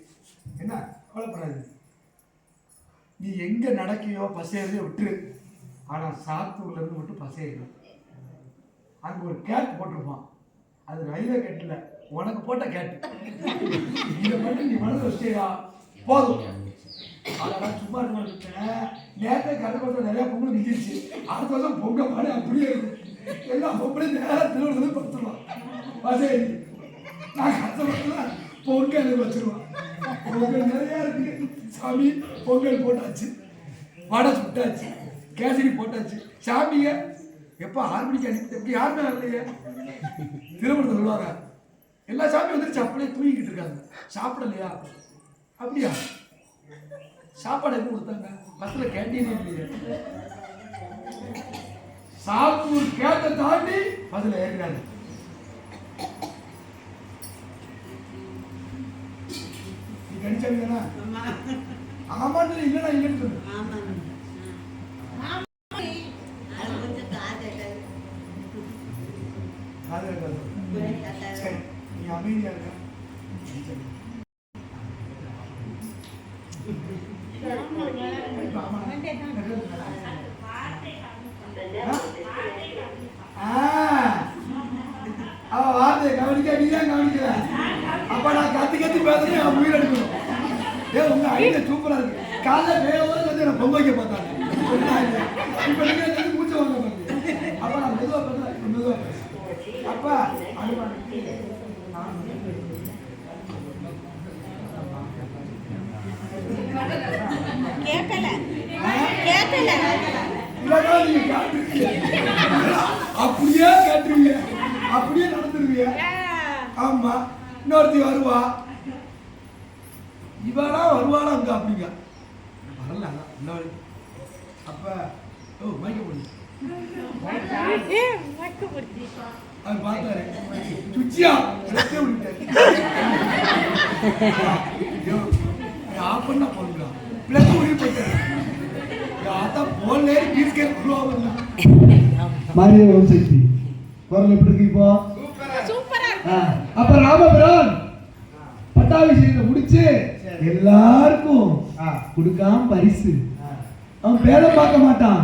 என்ன கவலைப்படாது, நீ எங்க நடக்கையோ பசையறையோ விட்டுரு. ஆனா சாத்தூர்ல இருந்து மட்டும் பசையணும். அங்க ஒரு கேட் போட்டிருப்பான், அது ரயில்வே கேட்ல உனக்கு போட்ட கேட். இதை மட்டும் நீ மனதில் வச்சியா போதும். அதெல்லாம் சும்மா இருக்க நேரத்தை கடற்கரை நிறைய பொங்கல் நிற்கிடுச்சு. அடுத்த வருஷம் பொங்கல் பாடு அப்படியே இருக்கும். எல்லா பொங்கலையும் நேரம் திருவள்ளுவர் படுத்துருவான். பசை நான் கஷ்டப்பட்டுலாம் பொங்கல் வச்சிருவான். பொங்கல் நிறையா இருக்கு சாமி. பொங்கல் போட்டாச்சு, வடை சுட்டாச்சு, கேசரி போட்டாச்சு. சாமிங்க எப்போ 6 மணிக்கு அனுப்பிட்டு எப்படி யாருமே வரலையே திருமணத்தை சொல்லுவாங்க. எல்லா சாமியும் வந்துருச்சு, அப்படியே தூங்கிக்கிட்டு இருக்காங்க, சாப்பிடலையா? அப்படியா? சாப்பாடு எப்படி கொடுத்தாங்க? பஸ்ல கேண்டீனே இல்லையே. சாத்தூர் கேட்ட தாண்டி பஸ்ல ஏறினாரு. நீ கணிச்சாங்கன்னா ஆமான்னு இல்லைன்னா இல்லைன்னு சொல்லு. சரி, நீ அமைதியா இருக்க. அவ வார்த்தையை கவனிக்க நீ தான் கவனிக்கல. அப்ப நான் கத்தி கத்தி பேசுறேன், அவன் உயிர் எடுக்கணும். உங்க ஐடியா சூப்பரா இருக்கு. காலைல வேகமா நான் பொங்க வைக்க பார்த்தாங்க. இப்ப நீங்க மூச்சை வாங்க பாருங்க. அப்ப நான் மெதுவா பேசுறேன், மெதுவா பேசுறேன். அப்ப அப்படியே கேட்டுருவீங்க, அப்படியே நடந்துருவீங்க. ஆமா, இன்னொருத்தி வருவா, இவளா வருவாளா அங்க அப்படிங்க வரல. அப்ப மயக்க முடியும் அது பார்த்தாரு சுச்சியா ஆஃப் பண்ணா போடுங்களா பிளஸ் உரிப்பட்டாரு போன்ல மாரியம்மன் சக்தி குரல் எப்படி இருக்கு இப்போ? அப்ப ராமபிரான் பட்டாபிஷேகத்தை முடிச்சு எல்லாருக்கும் கொடுக்காம பரிசு. அவன் பேரை பார்க்க மாட்டான்,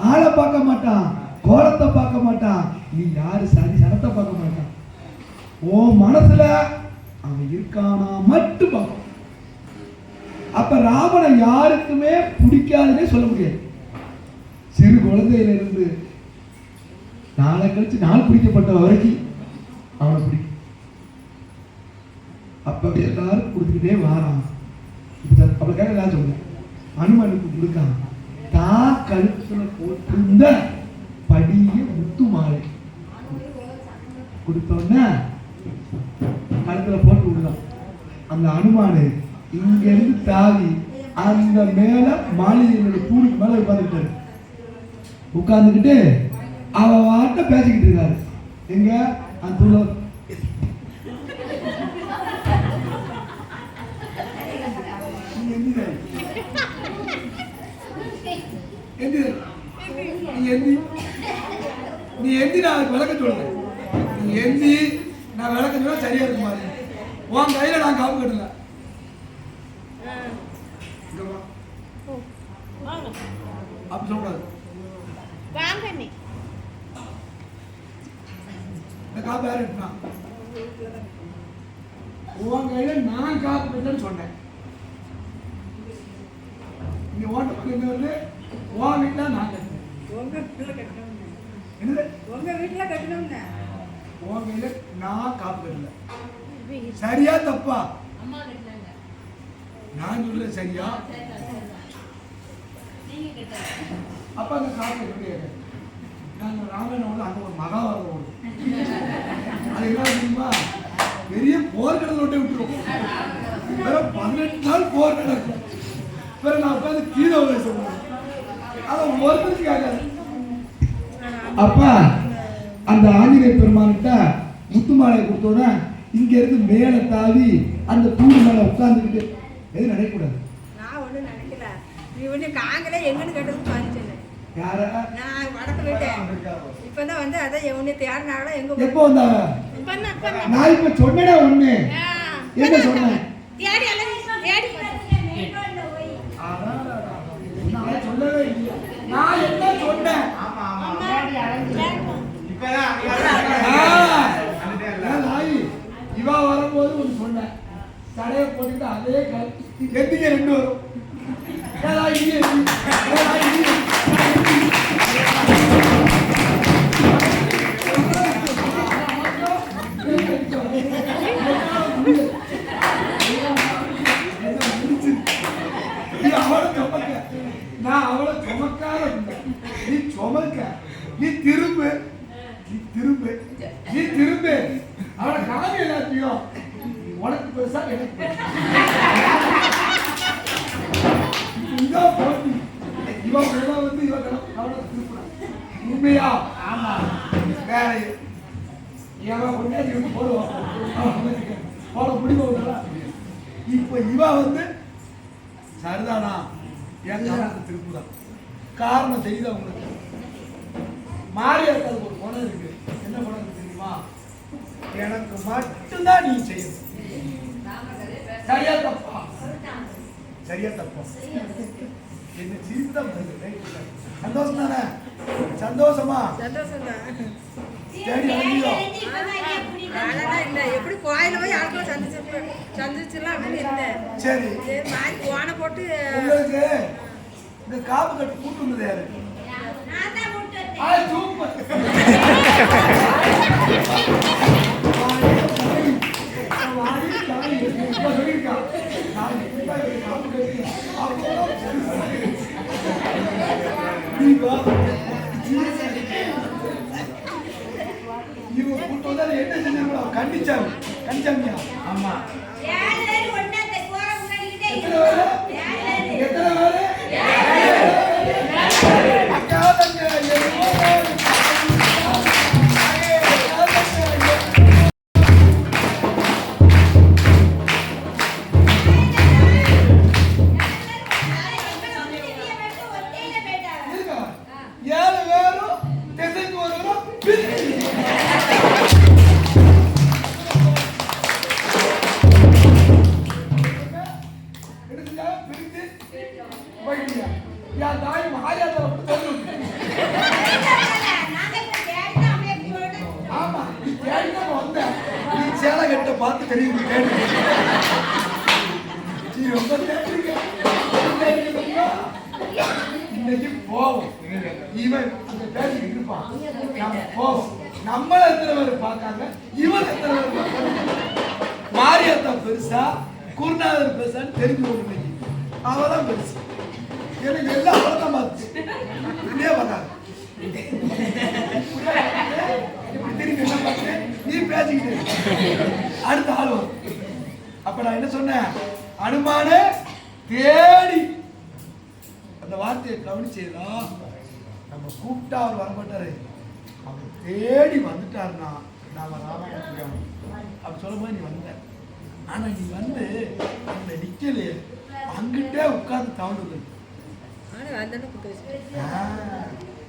ஆளை பார்க்க மாட்டான், கோலத்தை பார்க்க மாட்டான், நீ யாரு சரி சனத்தை பார்க்க மாட்டான். ஓ மனசுல அவன் இருக்கானா மட்டும் பார்க்கும். அப்ப ராமனை யாருக்குமே பிடிக்காதுன்னே சொல்ல முடியாது. சிறு குழந்தையில இருந்து நாளை கழிச்சு நாள் பிடிக்கப்பட்ட வரைக்கும் அவனை பிடிக்கும். அப்ப எல்லாரும் கொடுத்துக்கிட்டே வாரான். அப்ப கேட்க சொல்றேன், அனுமனுக்கு கொடுக்காம தான் கழுத்துல போட்டிருந்த படிய முத்து மாலை கொடுத்தோன்னா கழுத்துல போட்டு விடலாம். அந்த அனுமானு இங்க இருந்து தாவி அந்த மேல மாளிகையோட தூணுக்கு மேல உட்கார்ந்துக்கிட்டாரு. உட்கார்ந்துக்கிட்டு அவ வாட்ட பேசிக்கிட்டு இருக்காரு. எங்க அந்த தூண நீ எந்தி நான் விளக்க சொல்றேன். நீ எந்தி நான் விளக்க சொல்ல சரியா இருக்கு மாதிரி. உன் கையில நான் காப்பு கட்டல. அப்படி சொல்லக்கூடாது. காப்பு யாரு எடுத்தான்? உன் கையில நான் காப்பு கட்டலன்னு சொன்னேன். நீ ஓட்ட பக்கம் வந்து உன் வீட்டுல நான் கட்டினேன். உங்க வீட்டுல கட்டணும்னு உன் கையில நான் காப்பு கட்டல. சரியா தப்பா? நான் சொல்றேன் சரியா? அப்ப அந்த காப்பு கட்டிய நாங்க ராமனோட அங்க ஒரு மகாபாரதம் ஓடும். அது என்ன தெரியுமா? பெரிய போர்க்கடல் ஒட்டை விட்டுரும். 18 நாள் போர் நடக்கும். பிறகு நான் உட்காந்து கீழே சொல்லுவேன். அதை ஒருத்தருக்கு கேட்காது. அப்ப அந்த ஆஞ்சநேய பெருமான்கிட்ட முத்துமாலையை கொடுத்தோட இங்க இருந்து மேல தாவி அந்த தூண் மேல உட்கார்ந்துக்கிட்டு எது நினைக்கூடாது. நான் ஒண்ணு நினைக்கல. நீ ஒண்ணு காங்கல எங்கன்னு கேட்டது பாருச்சேன். யார? நான் வடக்கு போயிட்டேன். இப்பதான் வந்து அத எவனே தேர்னால எங்க எப்போ வந்தாங்க? நான் இப்ப சொன்னேடா ஒண்ணு. என்ன சொன்னேன்? தேடி எல்லாம் தேடி நான் சொல்லவே இல்ல. நான் என்ன சொன்னேன்? ஆமா ஆமா தேடி அலைஞ்சு இப்பதான் இவா வரும்போது ஒன்று சொன்னேன். தடையை போட்டுட்டு அதே எத்திக்க 2 வரும். நான் அவளை சுமக்காத நீ சுமக்க நீ திரும்பு அவளை காணி எல்லாத்தையும் உனக்கு பெருசா எனக்கு இதான் போட்டி. இவன் வந்து இவன் அவளை திருப்புறான். உண்மையா? ஆமா. வேற இவன் கொண்டாடி வந்து போடுவான். போட முடிவு. இப்ப இவ வந்து சரிதானா என் கவனத்தை திருப்புதான். காரணம் தெரியுதா உங்களுக்கு? மாரியாத்தாளுக்கு ஒரு குணம் இருக்கு. என்ன குணம் இருக்கு தெரியுமா? எனக்கு மட்டும்தான் நீ செய்யணும். சரியா தப்பா? சரியா தப்பா? என்ன சிரிப்புதான் வருது. சந்தோஷம் தானே? சந்தோஷமா? எப்படி கோயில போய் யாருக்கும் சந்திச்சிடலாம் அப்படின்னு இருந்தேன். சரி போன போட்டு உங்களுக்கு இந்த காப்பு கட்டு கூட்டு வந்தது யாரு? இவங்க கூட்டு வந்தா என்ன செஞ்சாங்களோ கண்டிச்சாங்க. ஆமா எத்தனை பேரு பார்த்து தெரியும். இன்னைக்கு போவோம். இவன் பேசிக்கிட்டு இருப்பான். போவோம். நம்மள எத்தனை பேர் பார்க்காங்க, இவன் எத்தனை பேர் பார்க்காங்க. மாரியத்தான் பெருசா குருநாதர் பெருசான்னு தெரிஞ்சு போட்டு அவதான் பெருசு. எனக்கு எல்லாம் அவதான் பார்த்து இப்படியே வராது. திரும்பி என்ன பார்த்து நீ பேசிக்கிட்டு அடுத்த ஆள் வரும். அப்ப நான் என்ன சொன்னேன், அனுமான தேடி அந்த வார்த்தையை கவனிச்சேதா. நம்ம கூப்பிட்டா அவர் வரமாட்டாரு, அவர் தேடி வந்துட்டாருன்னா நாம ராமாயணம் அப்படி சொல்லும் போது நீ வந்த. ஆனா நீ வந்து அந்த நிக்கலையே, அங்கிட்டே உட்கார்ந்து தவண்டு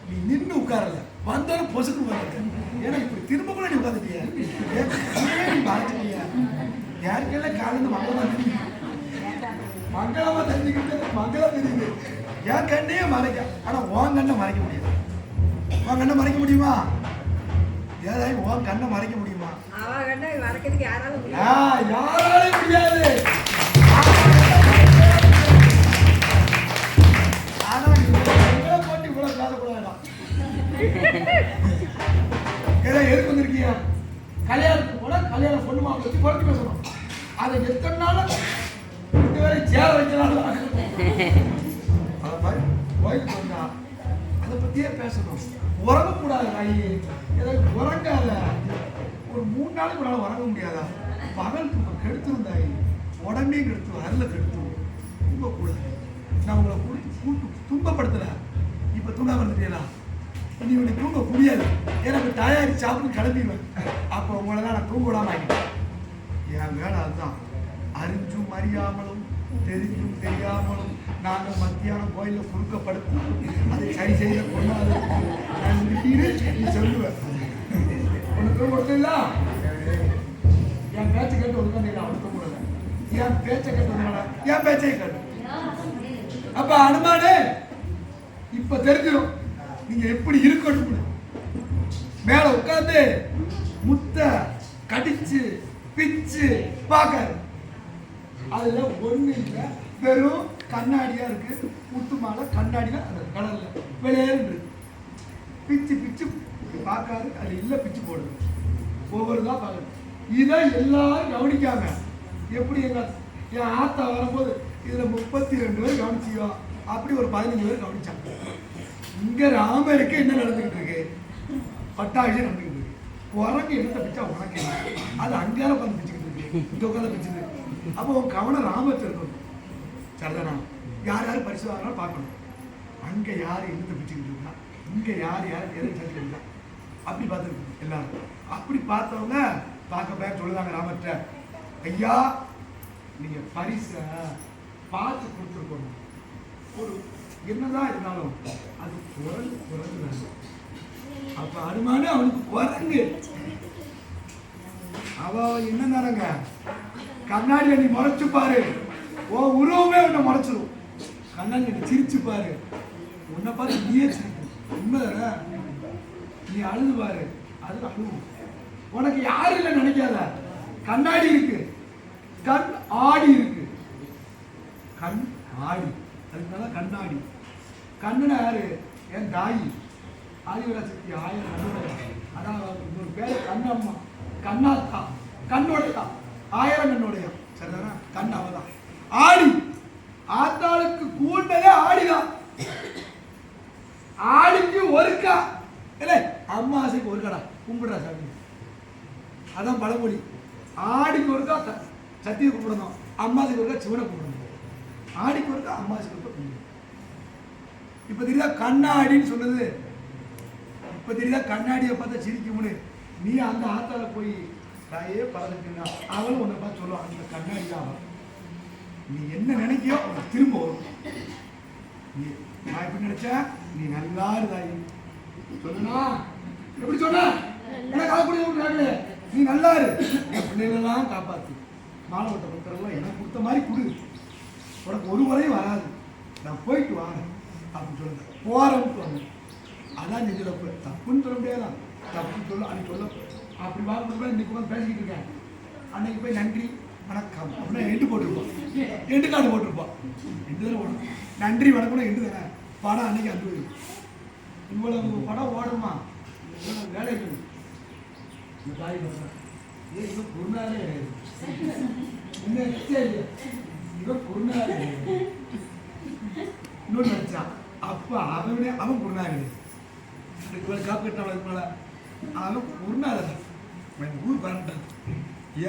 நீ நின்று உட்காரல, வந்தாலும் பொசுக்கு வந்த. ஏன்னா இப்படி திரும்ப கூட நீ உட்காந்துட்டியா, நீ மறைச்சிட்டியா. யாருக்கெல்லாம் காலையில் மங்களமா தெரிஞ்சுக்கிட்டு மங்களம் தெரியுது, என் கண்ணையே மறைக்க. ஆனா உன் கண்ணை மறைக்க முடியாது. உன் கண்ணை மறைக்க முடியுமா? ஏதாவது உன் கண்ணை மறைக்க முடியுமா? யாராலும் முடியாது. ஆனா போட்டு இவ்வளவு பேசக்கூட வேண்டாம். ஏதோ எதுக்கு வந்திருக்கீங்க? கல்யாணத்துக்கு போல கல்யாணம் பொண்ணு மாப்பிள்ளை பத்தி குறைச்சி பேசணும். அதை எத்தனை நாள் இதுவரை சேர வைக்கிறாங்க. அதை மாதிரி கோயிலுக்கு வந்தா அதை பத்தியே பேசணும். உறங்கக்கூடாது. நாய் ஏதாவது உறங்காத. ஒரு 3 நாளைக்கு உங்களால் உறங்க முடியாதா? பகல் தூக்கம் கெடுத்துருந்தாய், உடனே கெடுத்து அருளை கெடுத்து தூங்கக்கூடாது. நான் உங்களை கூட்டு துன்பப்படுத்தல. இப்ப தூங்க வந்துட்டீங்களா? நீ உன்னை தூங்க முடியாது. எனக்கு தயாரி சாப்பிட்டு கிளம்பிடுவேன். அப்போ உங்களை தான் நான் தூங்க விடாம ஆகிட்டேன். என் வேலை அதுதான். அறிஞ்சும் அறியாமலும் தெரிஞ்சும் தெரியாமலும் நாங்கள் மத்தியானம் கோயிலில் குறுக்கப்படுத்தி அதை சரி செய்த கொண்டாது நீ சொல்லுவேன். உனக்கு தூங்க கொடுத்தீங்களா? என் பேச்சை கேட்டு ஒழுங்கா அவனுக்கு தூங்கல. என் பேச்சை கேட்டு ஒழுங்கா என் பேச்சை கேட்டு. அப்ப அனுமானே இப்ப தெரிஞ்சிடும் நீங்க எப்படி இருக்கணும். மேல உட்கார்ந்து முத்த கடிச்சு பிச்சு பார்க்காரு. அதுல ஒண்ணு இல்லை, வெறும் கண்ணாடியா இருக்கு. முத்து மாலை கண்ணாடியில அந்த கலர்ல வெளியேறு பிச்சு பிச்சு பார்க்காரு. அது இல்ல பிச்சு போடுது. ஒவ்வொருதான் பார்க்கணும். இதை எல்லாரும் கவனிக்காம எப்படி என் ஆத்தா வரும்போது இதுல 32 பேர் கவனிச்சியோ அப்படி ஒரு 15 பேர் கவனிச்சாங்க. இங்க ராமருக்கு என்ன நடந்துகிட்டு இருக்கு? பட்டாபிஷேகம் நடந்துகிட்டு இருக்கு. குரங்கு என்னத்தை பிச்சா உனக்கு அது அங்கால உட்காந்து பிச்சுக்கிட்டு இருக்கு, இந்த உட்காந்து பிச்சுது. அப்போ உன் கவனம் ராமத்தை இருக்கணும். சரிதானா? யார் யார் பரிசு வாங்கினாலும் பார்க்கணும். அங்க யார் என்னத்தை பிச்சுக்கிட்டு இருக்கா, இங்க யார் யார் எதை செஞ்சுட்டு இருக்கா, அப்படி பார்த்துருக்கு எல்லாரும். அப்படி பார்த்தவங்க பார்க்க பேர் சொல்லுவாங்க ராமர்கிட்ட, ஐயா நீங்க பரிசை பார்த்து கொடுத்துருக்கணும். ஒரு என்னதான் இருந்தாலும் அது குரங்கு. அப்ப அனுமான அவனுக்கு குரங்கு. அவ என்ன நடங்க கண்ணாடியை நீ முறைச்சு பாரு, உன் உருவமே உன்னை முறைச்சிடும். கண்ணாடி நீ சிரிச்சு பாரு, உன்னை பார்த்து நீயே சிரிக்கும். உண்மைதான? நீ அழுது பாரு, அது அழுவும். உனக்கு யாரு இல்லை நினைக்காத. கண்ணாடி இருக்கு, கண் ஆடி இருக்கு. கண் ஆடி அதுக்குனால கண்ணாடி. கண்ணுனா யாரு? என் தாயி ஆதிவரா சக்தி 1000 கண்ணுடைய. அதான் இன்னொரு பேர் கண்ணம்மா, கண்ணாத்தா, கண்ணோடையா, 1000 கண்ணுடைய. சரிதானா? கண் அவதான். ஆடி ஆத்தாளுக்கு கூண்டதே ஆடிதான். ஆடிக்கு ஒருக்கா இல்லை, அம்மாசைக்கு ஒருக்கடா கும்பிடுறா சாமி. அதான் பழமொழி. ஆடிக்கு ஒருக்கா சத்தியை கும்பிடணும், அம்மாசைக்கு ஒருக்கா சிவனை கும்பிடணும். ஆடிக்கு ஒருக்கா அம்மாசைக்கு ஒருக்கா கும்பிடணும். இப்ப தெரியுதா கண்ணாடின்னு சொன்னது? இப்ப தெரியுதா கண்ணாடியை பார்த்தா சிரிக்கும்னு? நீ அந்த ஆத்தால போய் தாயே பறந்துட்டுனா அவளும் உன்னை பார்த்து சொல்லுவான், அந்த கண்ணாடி தான். நீ என்ன நினைக்கியோ உனக்கு திரும்ப வரும். நீ நான் எப்படி நினைச்சா நீ நல்லா இருந்தாய் சொல்லுனா எப்படி சொன்ன? நீ நல்லா இரு, என் பிள்ளைகளெல்லாம் காப்பாத்து, மாணவட்ட பத்திரம்லாம் எனக்கு கொடுத்த மாதிரி கொடு, உனக்கு ஒரு முறையும் வராது, நான் போயிட்டு வாங்க அப்படின்னு சொல்லுங்க. போறோம்னு வாங்க. அதான் நீ சொல்லப்ப தப்புன்னு சொல்ல முடியாதான். தப்புன்னு சொல்ல அன்னைக்கு சொல்ல அப்படி வாங்க. இன்னைக்கு வந்து பேசிக்கிட்டு இருக்கேன். அன்னைக்கு போய் நன்றி வணக்கம் அப்படின்னா எண்டு போட்டிருப்போம், எண்டு கார்டு போட்டிருப்போம். எண்டு தானே ஓடும். நன்றி வணக்கம்னா எண்டு தானே. படம் அன்னைக்கு அனுபவி. இவ்வளவு படம் ஓடுமா? இவ்வளவு வேலைகள் இந்த தாய் சொல்றேன் இவன் குருநாதே கிடையாது இன்னும் இல்லையா இவன் குருநாதே கிடையாது இன்னொன்று நினைச்சான் அப்ப அவன் குருநாதே கிடையாது காப்பிட்டான் அவன் குருநாதன் ஊர் பாருட்டான்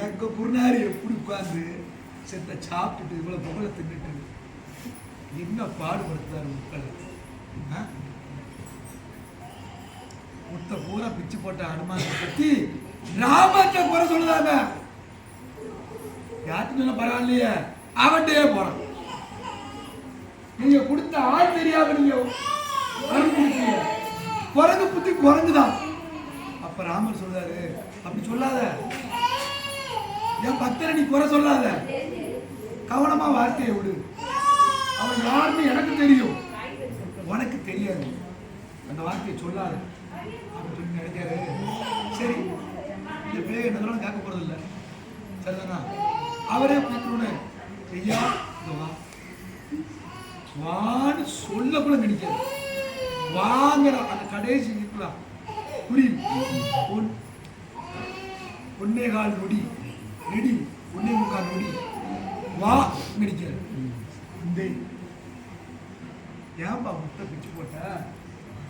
எங்க குருநாறு எப்படி உட்கார்ந்து செத்த சாப்பிட்டுட்டு இவ்வளவு புகழை தின்னுட்டு என்ன பாடுபடுத்துறாரு மக்களை முட்டை பூரா பிச்சு போட்ட அனுமானத்தை பத்தி ராமத்தை குறை சொல்லுதாங்க யாருக்கு சொன்ன பரவாயில்லையே அவன்கிட்டயே போறான் நீங்க கொடுத்த ஆள் தெரியாம நீங்க அருள் கொடுத்தீங்க குரங்கு புத்தி குரங்குதான் அப்ப ராமர் சொல்றாரு அப்படி சொல்லாத என் பக்தரை நீ குறை சொல்லாத கவனமா வார்த்தையை விடு அவன் யாருன்னு எனக்கு தெரியும் உனக்கு தெரியாது அந்த வார்த்தையை சொல்லாத அப்படின்னு சொல்லி நினைக்காரு சரி இந்த பிள்ளைய என்ன கேட்க போறது இல்லை சரிதானா அவரே கூப்பிட்டு ஐயா வா வான்னு சொல்ல கூட நினைக்காது வாங்குற அந்த கடைசி இருக்கலாம் புரியும் ஒன்னே கால் நொடி நெடி ஒன்னே முக்கால் நொடி வா நடிக்காது இந்த ஏன்பா முட்டை பிச்சு போட்ட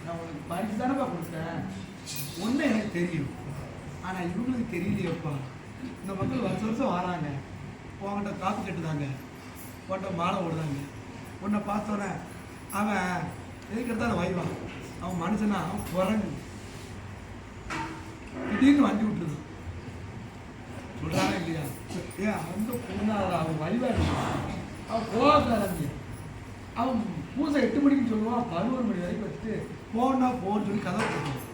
நான் உனக்கு பரிசு தானப்பா கொடுத்தேன் ஒன்று எனக்கு தெரியும் ஆனால் இவங்களுக்கு தெரியலையப்பா இந்த மக்கள் வருஷம் வராங்க உங்கள்கிட்ட காப்பி கட்டுதாங்க உன்கிட்ட மாலை ஓடுதாங்க உன்னை பார்த்தோன்னே அவன் எதுக்கெடுத்தாலும் வைவான் அவன் மனுஷனா அவன் குரங்கு திடீர்னு வண்டி விட்டுருது சொல்றாங்க இல்லையா ஏன் அந்த பொண்ணாத அவன் வழிபாடு அவன் போகாத அவன் பூசை 8 மணிக்கு சொல்லுவான் 11 மணி வரைக்கும் வச்சுட்டு போனா போன்னு சொல்லி கதை போட்டுருவான்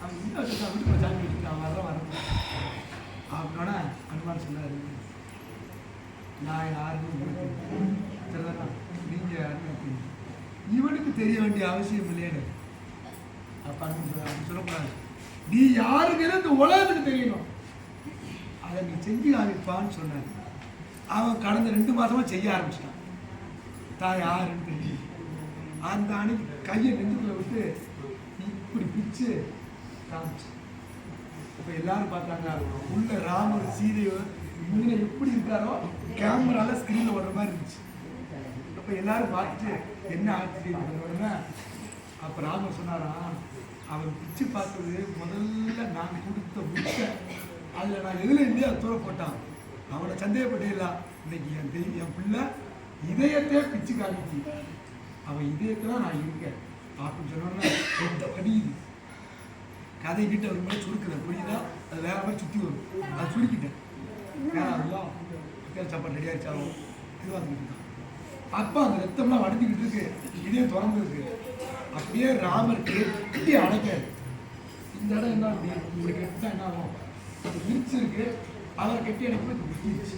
அவன் இன்னும் வச்சுட்டு வீட்டுக்கு சாமி வச்சுட்டு அவன் வரேன் அவனோட அனுமான் சொன்னாரு நான் யாருன்னு சரிதானா நீங்க யாருன்னு இவனுக்கு தெரிய வேண்டிய அவசியம் இல்லையானு அப்ப அப்படி சொல்லக்கூடாது நீ யாருங்கிறது இந்த உலகத்துக்கு தெரியணும் அதை நீ செஞ்சு காமிப்பான்னு சொன்னார் அவன் கடந்த 2 மாசமா செய்ய ஆரம்பிச்சிட்டான் தான் யாருன்னு தெரியும் அந்த அன்னைக்கு கையை நெஞ்சுக்குள்ள விட்டு இப்படி பிச்சு காமிச்சு இப்ப எல்லாரும் பார்த்தாங்க உள்ள ராமர் சீதையோ முன்ன எப்படி இருக்காரோ கேமரால ஸ்கிரீன்ல ஓடுற மாதிரி இருந்துச்சு அப்ப எல்லாரும் பார்த்துட்டு என்ன ஆச்சரியம் அப்ப ராமர் சொன்னாராம் அவன் பிச்சு பார்த்தது முதல்ல நான் கொடுத்த முட்டை அதுல நான் எதுல இந்தியா தூர போட்டான் அவனை சந்தேகப்பட்டே இல்ல இன்னைக்கு என் பிள்ளை இதயத்தையே பிச்சு காமிச்சு அவன் இதயத்தை தான் நான் இருக்கேன் அப்படின்னு சொன்னோன்னா படியுது கதை கிட்ட ஒரு மாதிரி சுருக்குறேன் புரியுதா அது வேற மாதிரி சுற்றி வரும் அது சுருக்கிட்டேன் வேற சாப்பாடு ரெடி ஆயிடுச்சாலும் இதுவாகிட்டு இருக்கான் அப்போ அந்த ரத்தம்லாம் வடிஞ்சுக்கிட்டு இருக்கு இதயம் திறந்து இருக்கு அப்படியே ராமர் கெட்டி அடைக்காது இந்த இடம் என்ன அப்படி இப்படி கெட்டா என்ன ஆகும் அது விரிச்சு இருக்கு அவரை கெட்டி அடைக்கும் ஒட்டிடுச்சு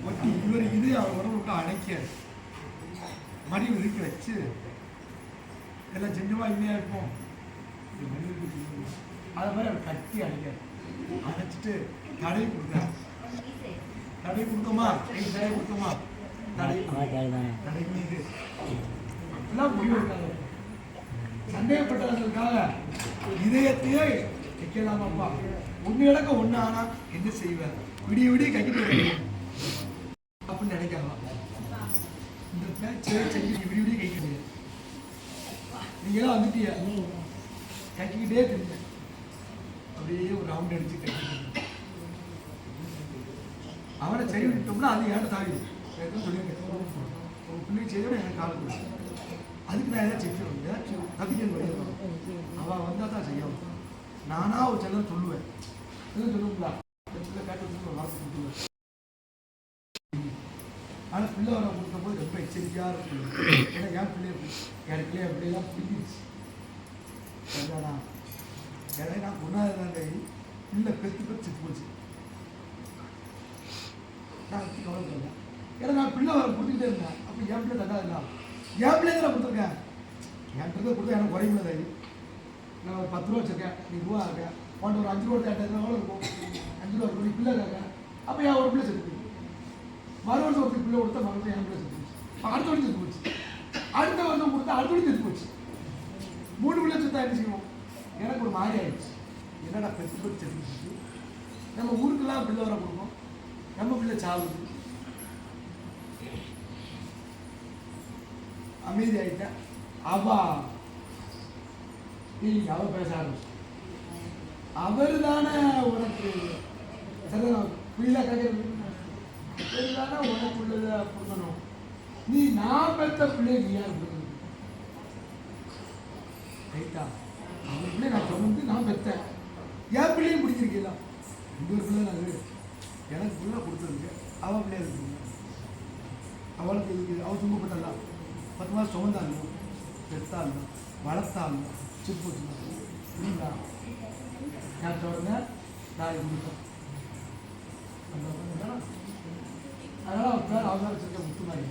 ஒட்டி இவர் இது அவர் உடம்பு விட்டு அடைக்காது மடியில் இருக்க வச்சு எல்லாம் செஞ்சமா இல்லையா இருப்போம் அதை மாதிரி அவர் கட்டி அடைக்காது அடைச்சிட்டு தடை கொடுத்தார் தடை கொடுத்தோமா தடை கொடுத்தோமா தடை மீது அப்படிலாம் முடிவு இருக்காங்க சந்தேகப்பட்டவர்களுக்காக இதயத்தையே வைக்கலாமாப்பா ஒன்று இழக்க ஒன்று ஆனா என்ன செய்வேன் விடிய விடிய கைக்கிட்டு அப்படின்னு நினைக்கலாம் இந்த செஞ்சு விடிய விடிய கைக்கிட்டு நீங்களாம் வந்துட்டிய கைக்கிட்டே தெரிஞ்ச அப்படியே ஒரு ரவுண்ட் அடிச்சு கைக்கிட்டு அவனை சரி விட்டோம்னா அது ஏன்ட்ட தாவிடும் சொல்லியிருக்கேன் உங்க பிள்ளைக்கு செய்யணும் எனக்கு காலம் கொடுக்கும் அதுக்கு நான் ஏதாவது செஞ்சிடும் ஏதாச்சும் கவிஞன் வழியும் அவள் வந்தால் தான் செய்யணும் நானா ஒரு சிலர் சொல்லுவேன் எதுவும் சொல்லுங்களா பிள்ளை கேட்டு வச்சு ஒரு வார்த்தை கொடுத்துருவேன் ஆனால் பிள்ளை வர கொடுக்கும் போது ரொம்ப எச்சரிக்கையாக இருக்கும் ஏன்னா என் பிள்ளைய அப்படியெல்லாம் பிடிச்சிச்சு சரிதானா ஏன்னா நான் கொண்டாடுறாங்க பிள்ளை பெற்று செத்து போச்சு நான் கவலைப்படுறேன் ஏன்னா நான் பிள்ளை வர கொடுத்துக்கிட்டே இருந்தேன் அப்போ என் பிள்ளை தட்டா இல்லை என் பிள்ளைங்க நான் கொடுத்துருக்கேன் என் பிள்ளை கொடுத்தா எனக்கு குறையுள்ளது நான் ஒரு 10 ரூபா வச்சுருக்கேன் நீ ரூபா இருக்கேன் உன்ட்டு ஒரு 5 ரூபா கேட்டது எவ்வளோ இருக்கும் 5 ரூபா இருக்கும் நீ பிள்ளை இருக்கேன் அப்போ என் ஒரு பிள்ளை செத்து மறு வருஷம் ஒருத்தர் பிள்ளை கொடுத்தா மறுபடியும் என் பிள்ளை செத்து போச்சு அடுத்த வழி செத்து போச்சு அடுத்த வருஷம் கொடுத்தா அடுத்த வழி செத்து போச்சு 3 பிள்ளை செத்தா என்ன செய்வோம் எனக்கு ஒரு மாதிரி ஆயிடுச்சு என்னடா பெற்று பெற்று செத்து நம்ம ஊருக்கெல்லாம் பிள்ளை வர கொடுப்போம், நம்ம பிள்ளை சாவுது. அமைதி ஆகிட்டேன். அவ பேச ஆரம்பிச்சு, அவர் தானே உனக்கு புரியல கேட்கறது, அவர் தானே உனக்கு உள்ளதை கொடுக்கணும், நீ நான் பெற்ற பிள்ளைய நீ யார் கொடுக்கணும்? ரைட்டா? அவன் பிள்ளை நான் சொன்னது நான் பெற்றேன், என் பிள்ளையும் பிடிச்சிருக்கீங்களா? இன்னொரு பிள்ளை நான் எனக்கு பிள்ளை கொடுத்துருக்கு, அவன் பிள்ளைய இருக்குங்க. அவளுக்கு இதுக்கு அவள் துன்பப்பட்டா 10 மாதம் சுமந்தாலும் பெற்றாலும் வளர்த்தாலும் சிப்பு புரியுங்களா? நான் சொல்லுங்க நான் கொடுத்தேன். அதனால் அவன் பேர் அவன் வச்சிருக்க முத்துமாரி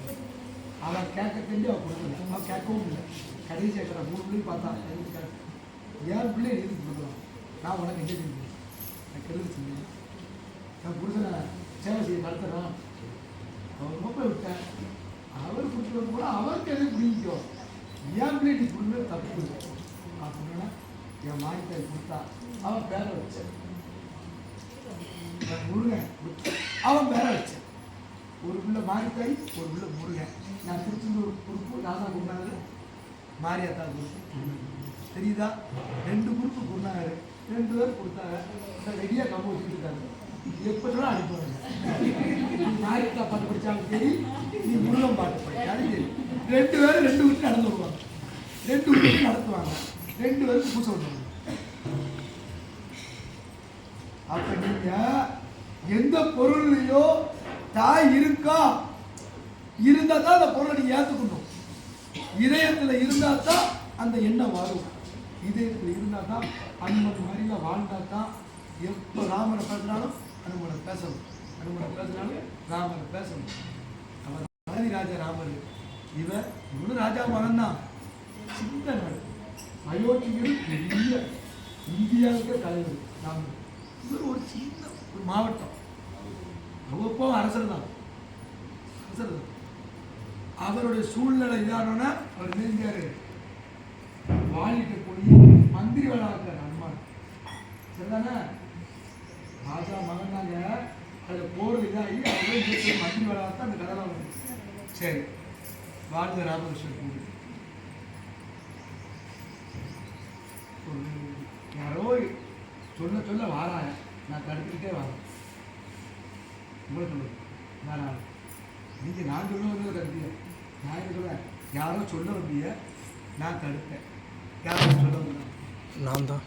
அவன் கேட்க தெரிஞ்சு அவன் கொடுக்கல, அவன் கேட்கவும் இல்லை. கடைசி கேட்குற 3 பிள்ளையும் பார்த்தான், என் பிள்ளை எதுக்கு கொடுக்கலாம்? நான் உனக்கு என்ன செஞ்சேன்? நான் கெடுதல் செஞ்சேன், நான் புருஷனை சேவை செய்ய நடத்துகிறான், அவர் மொப்பை விட்டேன், அவர் கொடுக்குறது கூட அவருக்கு எதுவும் பிடிக்கும், என் பிள்ளை நீ கொடுக்குறது தப்பு அப்படின்னா என் மாணிக்காய் கொடுத்தா அவன் பேரை வச்சேன், முருகன் அவன் பேரை வச்சேன். ஒரு பிள்ளை மாணிக்காய், ஒரு பிள்ளை முருகன். நான் திருச்செந்தூர் குறுப்பு நான் தான் கொண்டாடு, மாரியாத்தா குறுப்பு தெரியுதா? 2 குறுப்பு கொண்டாரு, 2 பேர் கொடுத்தாங்க. ரெடியாக கம்பு வச்சுட்டு இருக்காங்க, எப்போ சொன்னால் அனுப்புவாங்க. மாரியாத்தா பாட்டு படித்தாலும் சரி, நீ முருகன் பாட்டு படித்தாலும் சரி, 2 பேரும் 2 வீட்டு நடந்து வருவாங்க, 2 வீட்டு நடத்துவாங்க, 2 பேருக்கு பூசை விட்டுவாங்க. அப்ப நீங்க எந்த பொருள்லையோ தாய் இருக்கா இருந்தா தான் அந்த பொருளை நீங்க ஏத்துக்கணும். இதயத்துல இருந்தா தான் அந்த எண்ணம் வரும். இதயத்துல இருந்தா தான் அனுமன் மாதிரில வாழ்ந்தா தான். எப்போ ராமனை பேசினாலும் அனுமனை பேசணும், அனுமனை பேசினாலும் ராமனை பேசணும். அவர் மகதி ராஜா ராமர், இவனும் ராஜா மகன் தான். சின்ன நாடு, அயோத்தியில் பெரிய இந்தியாவுக்கு தலைவர் ராமர். இவர் ஒரு சின்ன ஒரு மாவட்டம், அவ்வப்போ அரசர் தான், அரசர் தான். அவருடைய சூழ்நிலை இதானோன்னா அவர் நெஞ்சாரு வாழிட்ட போய் மந்திரி வளாக்கிறார் அனுமான். சரிதானே? ராஜா மகனாங்க அதில் போர் இதாகி அவரே மந்திரி வளாகத்தான் அந்த கதை வருது. சரி, வாழ்ந்த ராமகிருஷ்ணன் கூடு யாரோ சொல்ல சொல்ல வாராய, நான் தடுத்துக்கிட்டே வரேன். உங்களை சொல்லுங்க நான் நீங்கள் நான் சொல்ல வந்ததை தடுத்தீங்க, நான் என்ன சொல்கிறேன், யாரோ சொல்ல வந்தீங்க, நான் தடுத்தேன். யாரோ சொல்ல வந்தேன், நான் தான்.